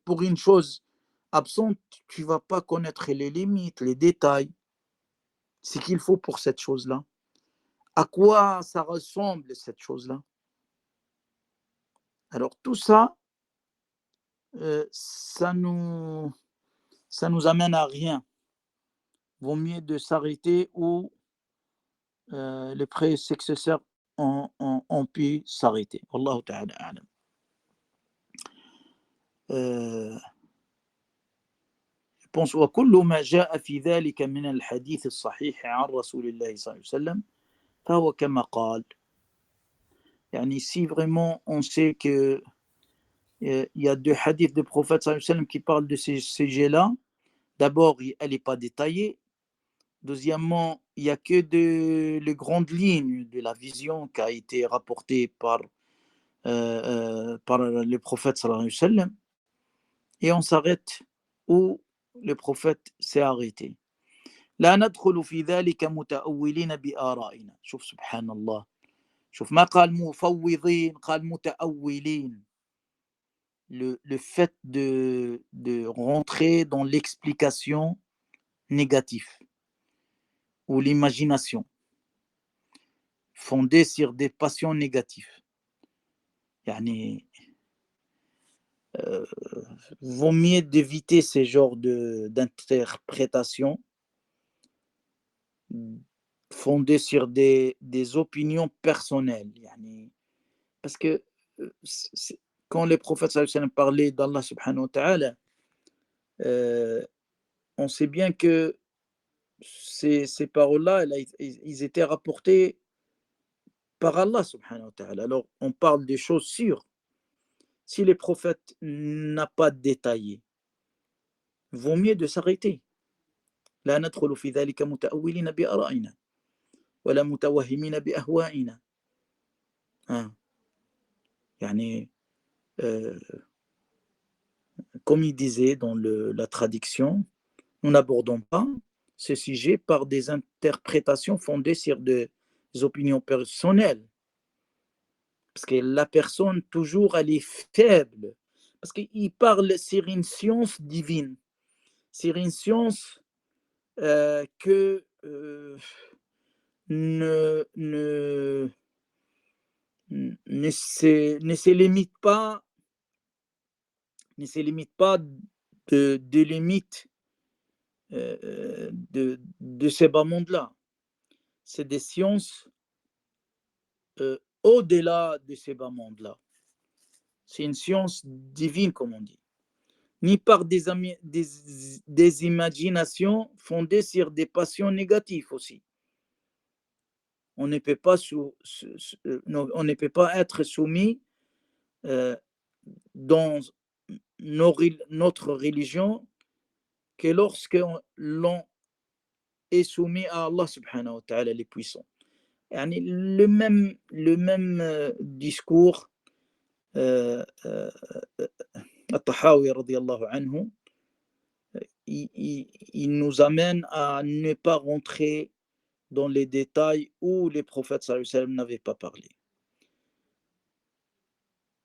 pour une chose absente, tu ne vas pas connaître les limites, les détails, ce qu'il faut pour cette chose-là. À quoi ça ressemble cette chose-là? Alors tout ça, ça nous amène à rien. Vaut mieux de s'arrêter où les prédécesseurs ont pu s'arrêter. Wallahu ta'ala a'lam. Je pense وكل ما جاء في ذلك من الحديث الصحيح عن رسول الله صلى الله عليه وسلم فهو كما قال. يعني si vraiment on sait que il y a deux hadiths du prophète sallallahu alayhi wa sallam qui parlent de ces sujets-là. D'abord, elle n'est pas détaillée. Deuxièmement, il n'y a que les grandes lignes de la vision qui a été rapportée par le prophète sallallahu alayhi wa sallam. Et on s'arrête où le prophète s'est arrêté. لا ندخل في ذلك متأولين بآرائنا. شوف سبحان الله. شوف ما قال مفوضين قال متأولين. Le fait de rentrer dans l'explication négative ou l'imagination fondée sur des passions négatives. Yani, vaut mieux d'éviter ces genres d'interprétations fondées sur des opinions personnelles. Yani, parce que quand les prophètes sallallahu alayhi wa sallam parlaient d'Allah subhanahu wa ta'ala, on sait bien que ces paroles-là, ils étaient rapportés par Allah subhanahu wa ta'ala. Alors, on parle des choses sûres. Si les prophètes n'ont pas détaillé, vaut mieux de s'arrêter. لا ندخل في ذلك متأولين بآرائنا ولا متوهمين بأهوائنا. يعني comme il disait dans la traduction, nous n'abordons pas ce sujet par des interprétations fondées sur des opinions personnelles. Parce que la personne, toujours, elle est faible. Parce qu'il parle sur une science divine, sur une science que ne se limite pas des limites de ces bas mondes-là. C'est des sciences au-delà de ces bas mondes-là. C'est une science divine, comme on dit. Ni par des imaginations fondées sur des passions négatives aussi. On ne peut pas, on ne peut pas être soumis dans notre religion que lorsque l'on est soumis à Allah subhanahu wa ta'ala, les puissants. Yani le même discours At-Tahawi radiyallahu anhu, il nous amène à ne pas rentrer dans les détails où les prophètes sallallahu alayhi wa sallam n'avaient pas parlé.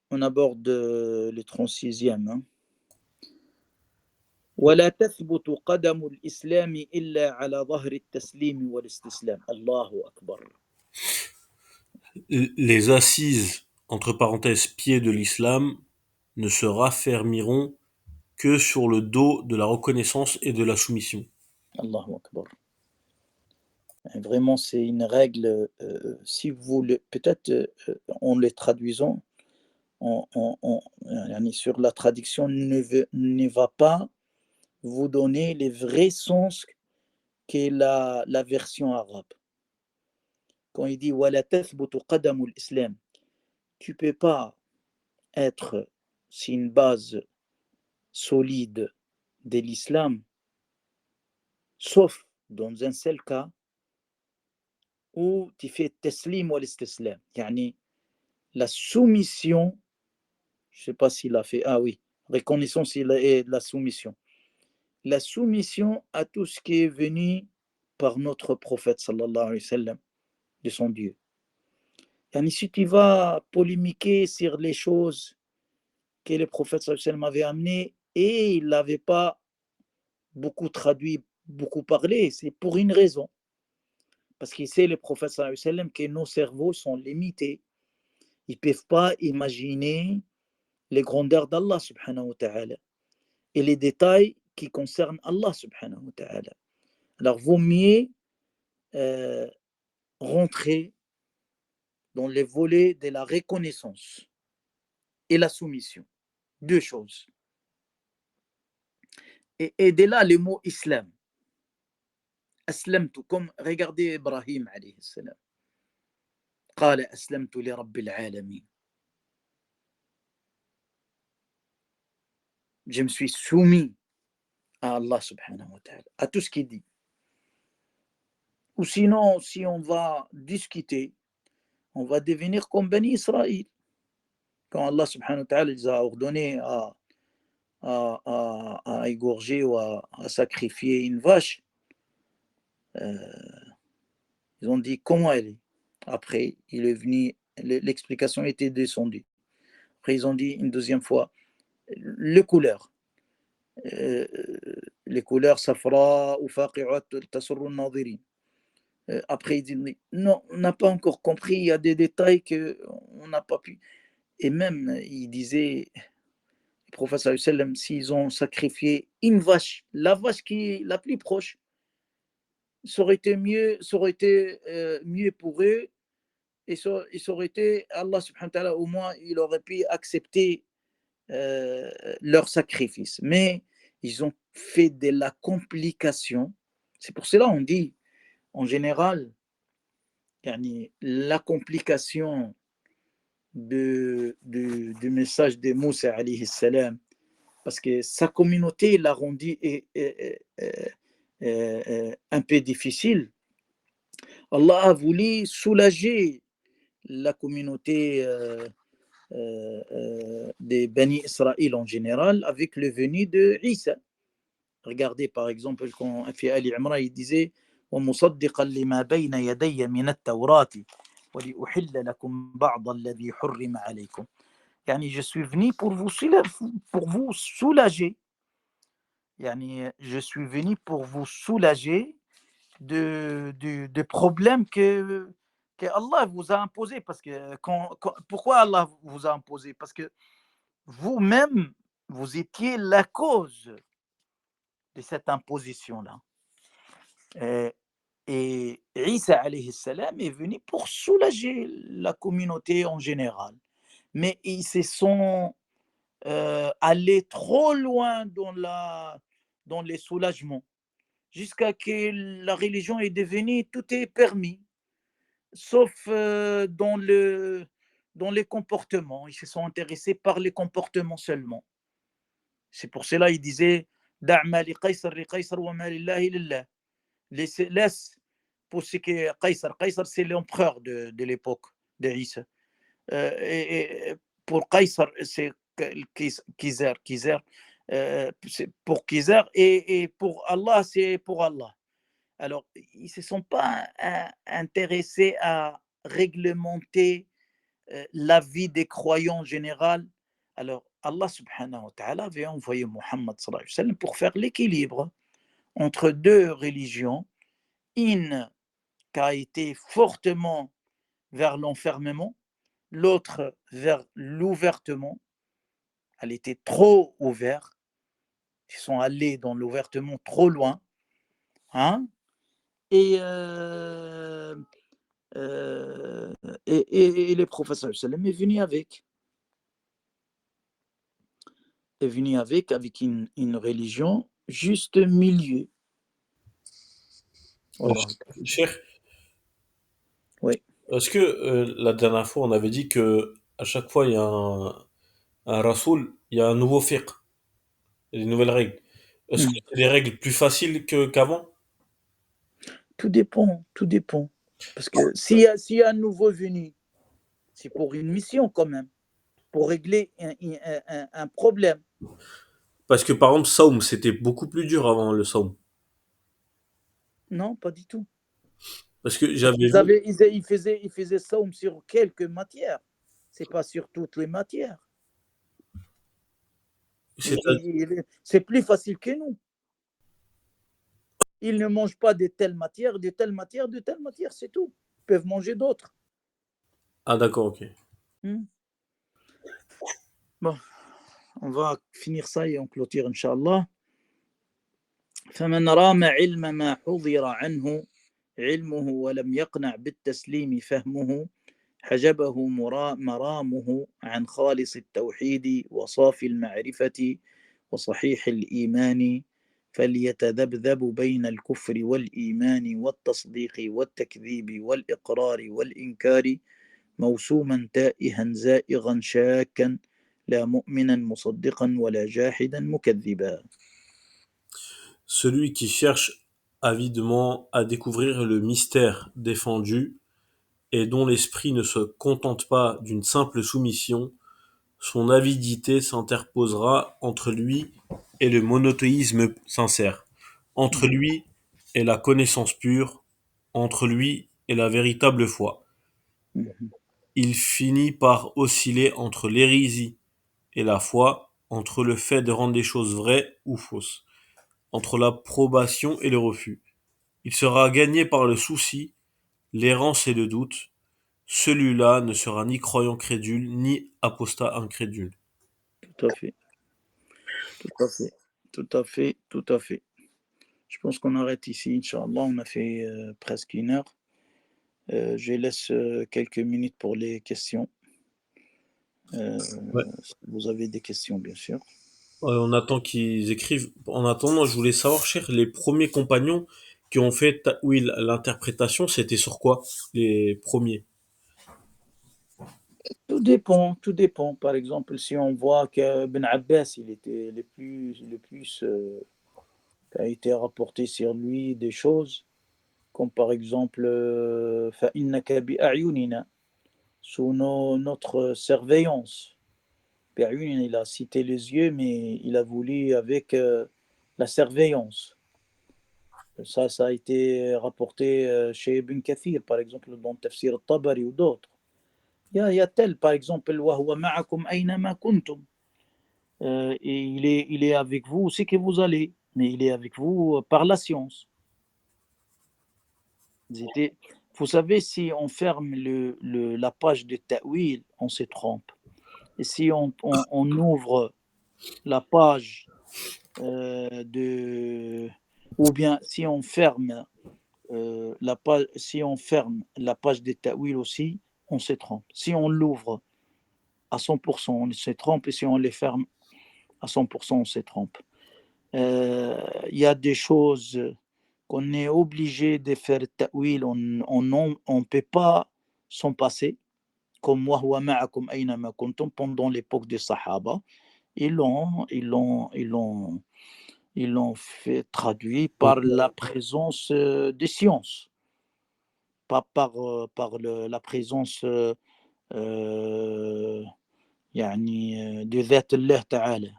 On aborde le 36e. Hein. ولا تثبت قدم الإسلام إلا على ظهر التسليم والاستسلام. الله أكبر. Les assises, entre parenthèses, pieds de l'islam, ne se raffermiront que sur le dos de la reconnaissance et de la soumission. Allahu Akbar. Vraiment, c'est une règle, si vous peut-être en les traduisant, sur la traduction ne va pas vous donner les vrais sens qu'est la version arabe. Quand il dit وَلَا تَثْبُتُ قَدَمُ الْإِسْلَامِ, tu ne peux pas être, c'est une base solide de l'islam, sauf dans un seul cas où tu fais taslim ou l'istislam, yani la soumission, je ne sais pas s'il a fait, ah oui, reconnaissance et la soumission. La soumission à tout ce qui est venu par notre prophète sallallahu alayhi wa sallam, de son Dieu. Yani si tu vas polémiquer sur les choses que le prophète sallallahu alayhi wa sallam avait amenées et il n'avait pas beaucoup traduit, beaucoup parlé, c'est pour une raison. Parce qu'il sait, le prophète sallallahu alayhi wa sallam, que nos cerveaux sont limités. Ils ne peuvent pas imaginer les grandeurs d'Allah subhanahu wa ta'ala et les détails qui concernent Allah subhanahu wa ta'ala. Alors, vaut mieux rentrer dans les volets de la reconnaissance et la soumission. Deux choses. Et de là, le mot islam. Aslamtu, comme regardez Ibrahim alayhi salam. قال أسلمت لرب العالمين. Je me suis soumis à Allah subhanahu wa ta'ala, à tout ce qu'il dit. Ou sinon, si on va discuter, on va devenir comme Bani Israël. Quand Allah subhanahu wa ta'ala les a ordonné à égorger ou à sacrifier une vache, ils ont dit comment elle est. Après, il est venu, l'explication était descendue. Après, ils ont dit une deuxième fois, les couleurs. Les couleurs safra ou faqi'at tasurru an-nadirin. Après, il dit non, on n'a pas encore compris, il y a des détails qu'on n'a pas pu. Et même, il disait, le prophète sallallahu alayhi wa sallam, s'ils ont sacrifié une vache, la vache qui est la plus proche, ça aurait été mieux pour eux, et ça aurait été, Allah subhanahu wa ta'ala, au moins, il aurait pu accepter leur sacrifice. Mais ils ont fait de la complication. C'est pour cela on dit, en général, la complication du message de Moussa alayhi salam, parce que sa communauté l'a rendu un peu difficile. Allah a voulu soulager la communauté des Bani Israël en général avec le venu de Isa. Regardez par exemple quand fait Ali Imran, il disait ومصدقا لما بين يدي من التوراة ولأحل لكم بعض الذي حرم عليكم. يعني je suis venu pour vous soulager. يعني je suis venu pour vous soulager de problèmes que Allah vous a imposé. Parce que pourquoi Allah vous a imposé? Parce que vous-même, vous étiez la cause de cette imposition-là. Et Isa alayhi salam est venu pour soulager la communauté en général. Mais ils se sont allés trop loin dans les soulagements, jusqu'à que la religion est devenue tout est permis, sauf dans les comportements. Ils se sont intéressés par les comportements seulement. C'est pour cela qu'il disait Da'ma li Qaysar li Qaysar wa ma lillahi lillah. Laisse pour ce qui est Qaysar. Qaysar, c'est l'empereur de l'époque de Isa. Et pour Qaysar, c'est Kizar. C'est pour Kizar. Et pour Allah, c'est pour Allah. Alors, ils ne se sont pas intéressés à réglementer la vie des croyants en général. Alors, Allah subhanahu wa ta'ala avait envoyé Muhammad sallallahu alayhi wa sallam pour faire l'équilibre entre deux religions, une qui a été fortement vers l'enfermement, l'autre vers l'ouvertement. Elle était trop ouverte. Ils sont allés dans l'ouvertement trop loin. Hein? Et le prophète sallam est venu avec. Avec une religion juste milieu. Voilà. Cher, Oui. est-ce que la dernière fois on avait dit que à chaque fois il y a un rasoul, il y a un nouveau fiqh, il y a des nouvelles règles. Est-ce que Mm. c'est des règles plus faciles qu'avant? Tout dépend. Parce que s'il y a un nouveau venu, c'est pour une mission quand même, pour régler un problème. Parce que par exemple, Saum, c'était beaucoup plus dur avant le Saum. Non, pas du tout. Parce que Parce j'avais qu'ils vu, faisaient ça sur quelques matières. C'est pas sur toutes les matières. c'est C'est plus facile que nous. Ils ne mangent pas de telle matière, de telle matière, de telle matière, c'est tout. Ils peuvent manger d'autres. ah d'accord, ok. Bon, on va finir ça et on clôture, Inch'Allah. فمن رام علم ما حضر عنه علمه ولم يقنع بالتسليم فهمه حجبه مرامه عن خالص التوحيد وصافي المعرفة وصحيح الإيمان فليتذبذب بين الكفر والإيمان والتصديق والتكذيب والإقرار والإنكار موسوما تائها زائغا شاكا لا مؤمنا مصدقا ولا جاحدا مكذبا. Celui qui cherche avidement à découvrir le mystère défendu et dont l'esprit ne se contente pas d'une simple soumission, son avidité s'interposera entre lui et le monothéisme sincère, entre lui et la connaissance pure, entre lui et la véritable foi. Il finit par osciller entre l'hérésie et la foi, entre le fait de rendre les choses vraies ou fausses, entre l'approbation et le refus. Il sera gagné par le souci, l'errance et le doute. Celui-là ne sera ni croyant crédule, ni apostat incrédule. Tout à fait, tout à fait, tout à fait, tout à fait. Je pense qu'on arrête ici, Inch'Allah. On a fait presque une heure. Je laisse quelques minutes pour les questions. Ouais. Si vous avez des questions, bien sûr. On attend qu'ils écrivent. En attendant, je voulais savoir, cher, les premiers compagnons qui ont fait oui, l'interprétation, c'était sur quoi? Les premiers. Tout dépend, tout dépend. Par exemple, si on voit que Ben Abbas, il était le plus a été rapporté sur lui des choses, comme par exemple, فَإِنَّكَ بِأَعْيُنِنَا, sous notre surveillance. Bi'ayunina, il a cité les yeux, mais il a voulu avec la surveillance. Ça a été rapporté chez Ibn Kathir, par exemple, dans Tafsir al-Tabari ou d'autres. Il y a tel, par exemple, وَهُوَ مَعَكُمْ أَيْنَمَا كُنْتُمْ. Et il est avec vous où c'est que vous allez, mais il est avec vous par la science. Vous savez, si on ferme la page de Ta'wil, on se trompe. Et si on ouvre la page ou bien si on ferme si on ferme la page des ta'wil aussi, on se trompe. Si on l'ouvre à 100%, on se trompe, et si on les ferme à 100%, on se trompe. Il y a des choses qu'on est obligé de faire ta'wil, on ne peut pas s'en passer, comme wa huwa ma'akum aynama kuntum pendant l'époque des Sahaba. Ils l'ont fait traduit par la présence des sciences, pas par la présence يعني de ذات الله تعالى,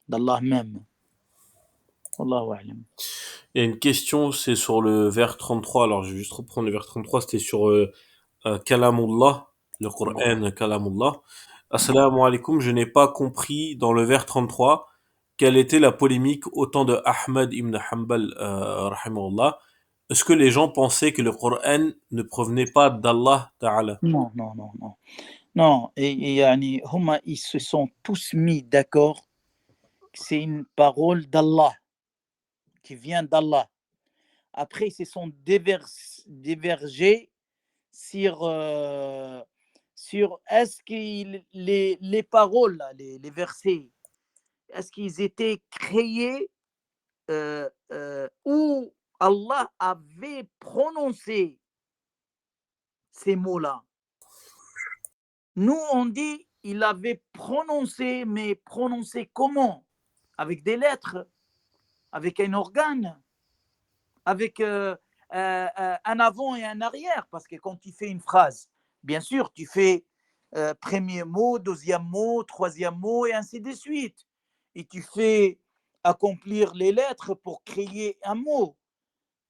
d'Allah même. Wallahu a'lam. Il y a une question, c'est sur le vers 33. Alors, je vais juste reprendre le vers 33. C'était sur Kalamullah, le Coran Kalamullah. Assalamu alaikum, je n'ai pas compris dans le vers 33 quelle était la polémique au temps de Ahmad ibn Hanbal, rahimahullah. Est-ce que les gens pensaient que le Coran ne provenait pas d'Allah Ta'ala? Non, non, non, non. Non, et yani, ils se sont tous mis d'accord que c'est une parole d'Allah, qui vient d'Allah. Après, ils se sont divergés sur est-ce que les paroles, là, les versets, est-ce qu'ils étaient créés où Allah avait prononcé ces mots-là. Nous, on dit il avait prononcé, mais prononcé comment? Avec des lettres, avec un organe, avec un avant et un arrière, parce que quand tu fais une phrase, bien sûr, tu fais premier mot, deuxième mot, troisième mot, et ainsi de suite. Et tu fais accomplir les lettres pour créer un mot.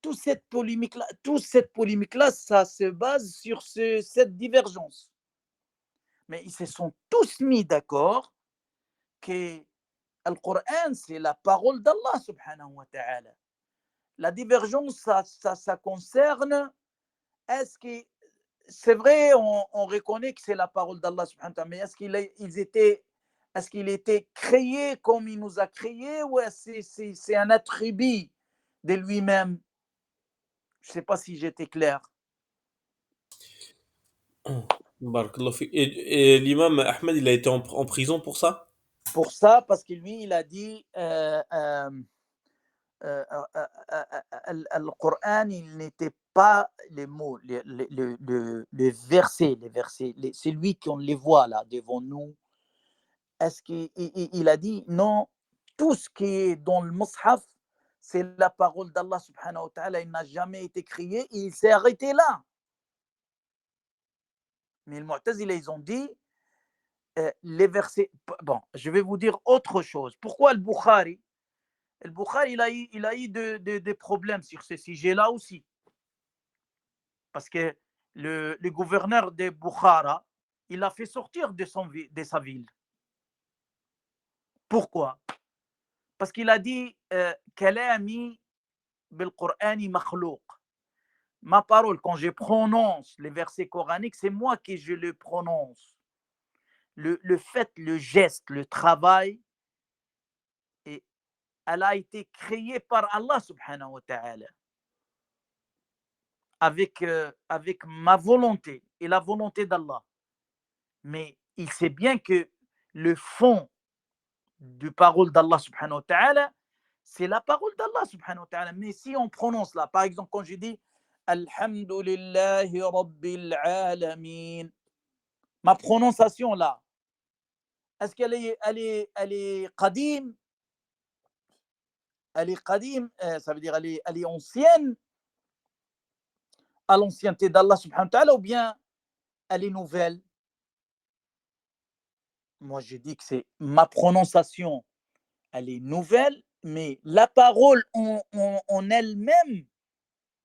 Toute cette polémique-là, ça se base sur cette divergence. Mais ils se sont tous mis d'accord que le Coran, c'est la parole d'Allah subhanahu wa ta'ala. La divergence, ça concerne, est-ce que, c'est vrai, on reconnaît que c'est la parole d'Allah subhanahu wa ta'ala, mais est-ce qu'il était créé comme il nous a créés, ou c'est un attribut de lui-même? Je ne sais pas si j'étais clair. Barakallahu fik. Et l'imam Ahmed, il a été en prison pour ça? Pour ça, parce que lui, il a dit le Coran, il n'était pas les mots, les versets, c'est lui qu'on les voit là devant nous. Est-ce qu'il a dit non, tout ce qui est dans le Mus'haf, c'est la parole d'Allah subhanahu wa ta'ala, il n'a jamais été créé, et il s'est arrêté là. Mais les Mu'tazila, ils ont dit les versets. Bon, je vais vous dire autre chose. Pourquoi le Bukhari, il a eu des problèmes sur ce sujet-là aussi. Parce que le gouverneur de Bukhara, il l'a fait sortir de sa ville. Pourquoi? Parce qu'il a dit Kalami bil Qur'ani makhlouq. Ma parole, quand je prononce les versets coraniques, c'est moi qui je le prononce. Le fait, le geste, le travail, elle a été créée par Allah subhanahu wa ta'ala. Avec ma volonté et la volonté d'Allah. Mais il sait bien que le fond de parole d'Allah subhanahu wa ta'ala, c'est la parole d'Allah subhanahu wa ta'ala. Mais si on prononce là, par exemple, quand je dis Alhamdulillahi Rabbil Alamin, ma prononciation là, est-ce qu'elle est qadim? Elle est qadim, ça veut dire elle est ancienne, à l'ancienneté d'Allah subhanahu wa ta'ala, ou bien elle est nouvelle? Moi, je dis que c'est ma prononciation, elle est nouvelle, mais la parole en elle-même,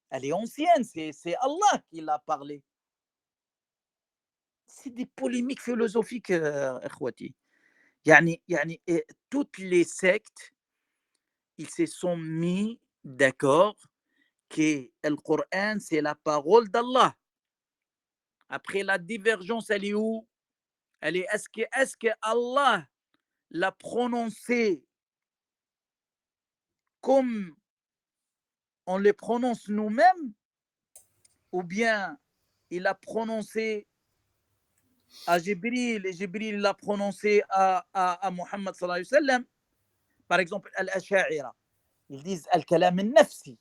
elle est ancienne, c'est Allah qui l'a parlé. C'est des polémiques philosophiques, ikhwati. Toutes les sectes, ils se sont mis d'accord que le Coran, c'est la parole d'Allah. Après, la divergence, elle est où? Est-ce que Allah l'a prononcé comme on les prononce nous-mêmes, ou bien il a prononcé à Jibril et Jibril l'a prononcé à Muhammad sallallahu alayhi wa sallam. Par exemple, Al-Asha'ira, ils disent Al-Kalam al-Nafsi.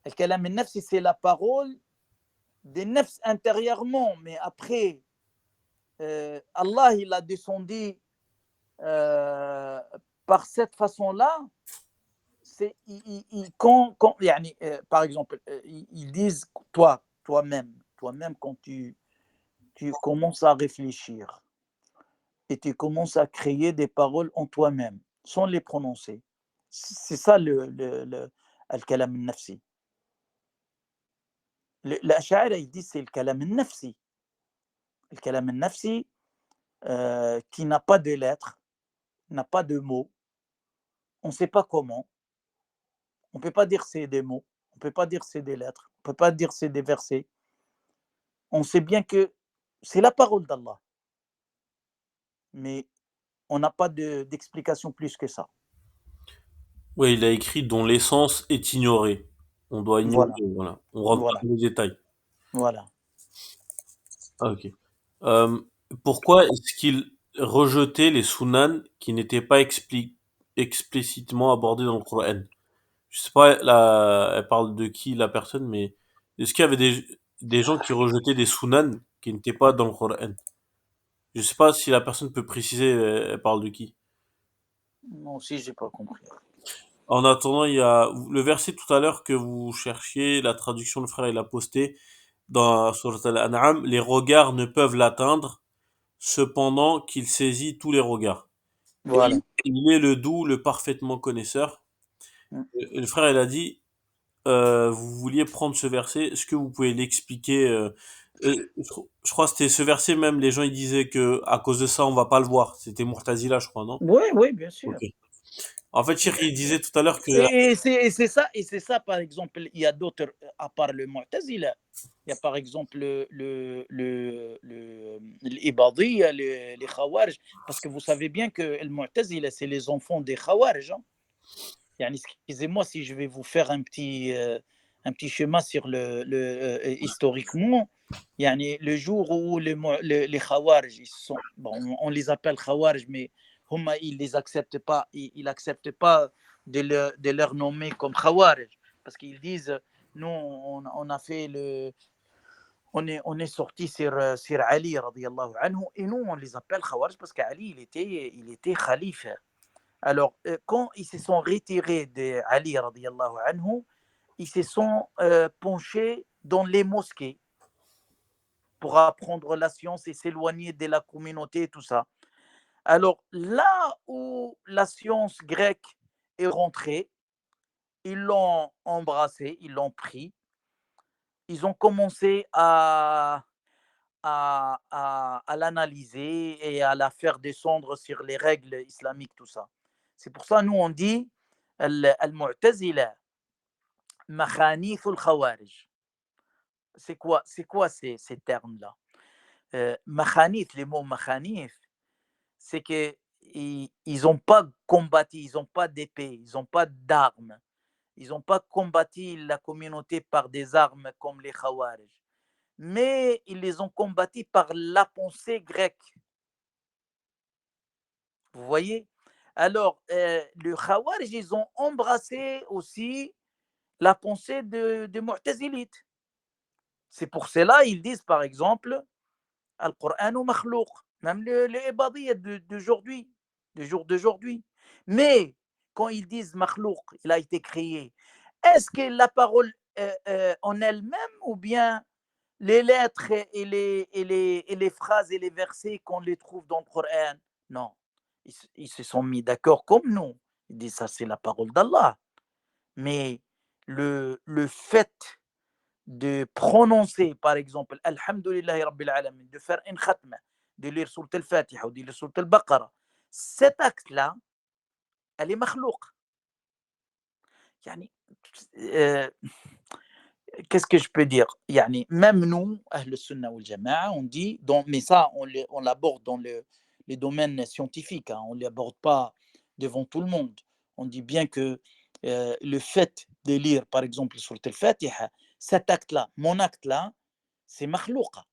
Al-Kalam al-Nafsi, c'est la parole des nefs intérieurement, mais après, Allah, il a descendu par cette façon-là. Par exemple, ils disent toi-même, quand tu commences à réfléchir et tu commences à créer des paroles en toi-même sans les prononcer. C'est ça le al-kalam al-nafsi. L'Ash'ari, ils disent c'est le kalam al-nafsi. Le kalam al-nafsi qui n'a pas de lettres, n'a pas de mots. On ne sait pas comment. On ne peut pas dire c'est des mots. On ne peut pas dire c'est des lettres. On ne peut pas dire c'est des versets. On sait bien que c'est la parole d'Allah. Mais on n'a pas d'explication plus que ça. Oui, il a écrit dont l'essence est ignorée. On doit ignorer, Voilà, voilà. On rentre pas voilà, dans les détails. voilà. Ah, ok. Euh, Pourquoi est-ce qu'il rejetait les sunan qui n'étaient pas explicitement abordés dans le Coran? Je sais pas, là, elle parle de qui la personne, mais est-ce qu'il y avait des gens qui rejetaient des sunan qui n'étaient pas dans le Coran? Je sais pas si la personne peut préciser, elle parle de qui. Moi aussi, j'ai pas compris. En attendant, il y a le verset tout à l'heure que vous cherchiez, la traduction, le frère il a posté dans Surat Al-An'am, les regards ne peuvent l'atteindre, cependant qu'il saisit tous les regards. Et Voilà. il est le doux, le parfaitement connaisseur. Et le frère il a dit, vous vouliez prendre ce verset, est-ce que vous pouvez l'expliquer je crois que c'était ce verset même, les gens ils disaient que à cause de ça on va pas le voir. C'était Murtazila, je crois, non? Oui, oui, bien Ok. sûr. En fait, Cheikh il disait tout à l'heure que Et c'est ça, par exemple, il y a d'autres, à part le Mu'tazila. Il y a par exemple l'Ibadiyya, les Khawarij, parce que vous savez bien que le Mu'tazila, c'est les enfants des Khawarij. Hein. Yani, excusez-moi si je vais vous faire un petit schéma sur historiquement. Yani, le jour où les Khawarij, bon, on les appelle Khawarij, mais ils les acceptent pas, ils acceptent pas de leur nommer comme Khawarij, parce qu'ils disent, nous, on a fait on est sorti sur Ali radiyallahu anhu, et nous on les appelle Khawarij parce qu'Ali il était khalife. Alors, quand ils se sont retirés de Ali radiyallahu anhu, ils se sont penchés dans les mosquées pour apprendre la science et s'éloigner de la communauté et tout ça. Alors, là où la science grecque est rentrée, ils l'ont embrassée, ils l'ont pris, ils ont commencé à l'analyser et à la faire descendre sur les règles islamiques, tout ça. C'est pour ça, nous, on dit al-Mu'tazila, makhanif al-Khawarij. C'est quoi ces termes-là? Makhanif, les mots makhanif, c'est qu'ils n'ont pas combattu, ils n'ont pas d'épée, ils n'ont pas d'armes. Ils n'ont pas combattu la communauté par des armes comme les Khawarij. Mais ils les ont combattus par la pensée grecque. Vous voyez? Alors, les Khawarij, ils ont embrassé aussi la pensée de Mu'tazilites. C'est pour cela ils disent, par exemple, Al-Qur'an ou makhlouq, même les Ibadiyya d'aujourd'hui, du jour d'aujourd'hui. Mais quand ils disent makhlouq, il a été créé, est-ce que la parole en elle-même, ou bien les lettres et les phrases et les versets qu'on les trouve dans le Coran? Non, ils se sont mis d'accord comme nous. Ils disent ça, c'est la parole d'Allah. Mais le fait de prononcer, par exemple, Alhamdulillahi Rabbil Alamin, de faire une khatma, de lire Surat al-Fatiha ou de lire Surat al-Baqarah, cet acte-là, elle est makhlouq. Yani, euh, qu'est-ce que je peux dire? Yani, même nous, Ahl Sunnah wal Jama'a, on dit, mais ça, on l'aborde dans les domaines scientifiques, hein, on ne l'aborde pas devant tout le monde. on dit bien que le fait de lire, par exemple, sur Al-Fatiha, cet acte-là, mon acte-là, c'est makhlouqa.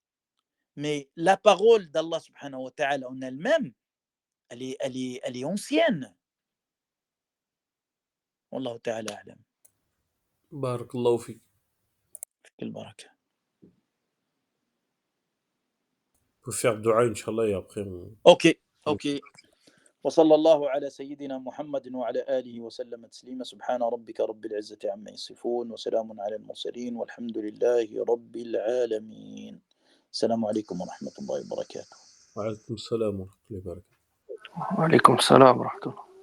Mais la parole d'Allah subhanahu wa ta'ala en elle-même, elle est ancienne. Wallahu ta'ala a'lam. Barakallahu fik. Quelle baraka. On peut faire dua, Inch'Allah, et après on... Ok. وصلى الله على سيدنا محمد وعلى آله وسلم تسليما سبحان ربك رب العزة عما يصفون وسلام على المرسلين والحمد لله رب العالمين. السلام عليكم ورحمة الله وبركاته. وعليكم السلام ورحمة الله وبركاته. وعليكم السلام ورحمة الله.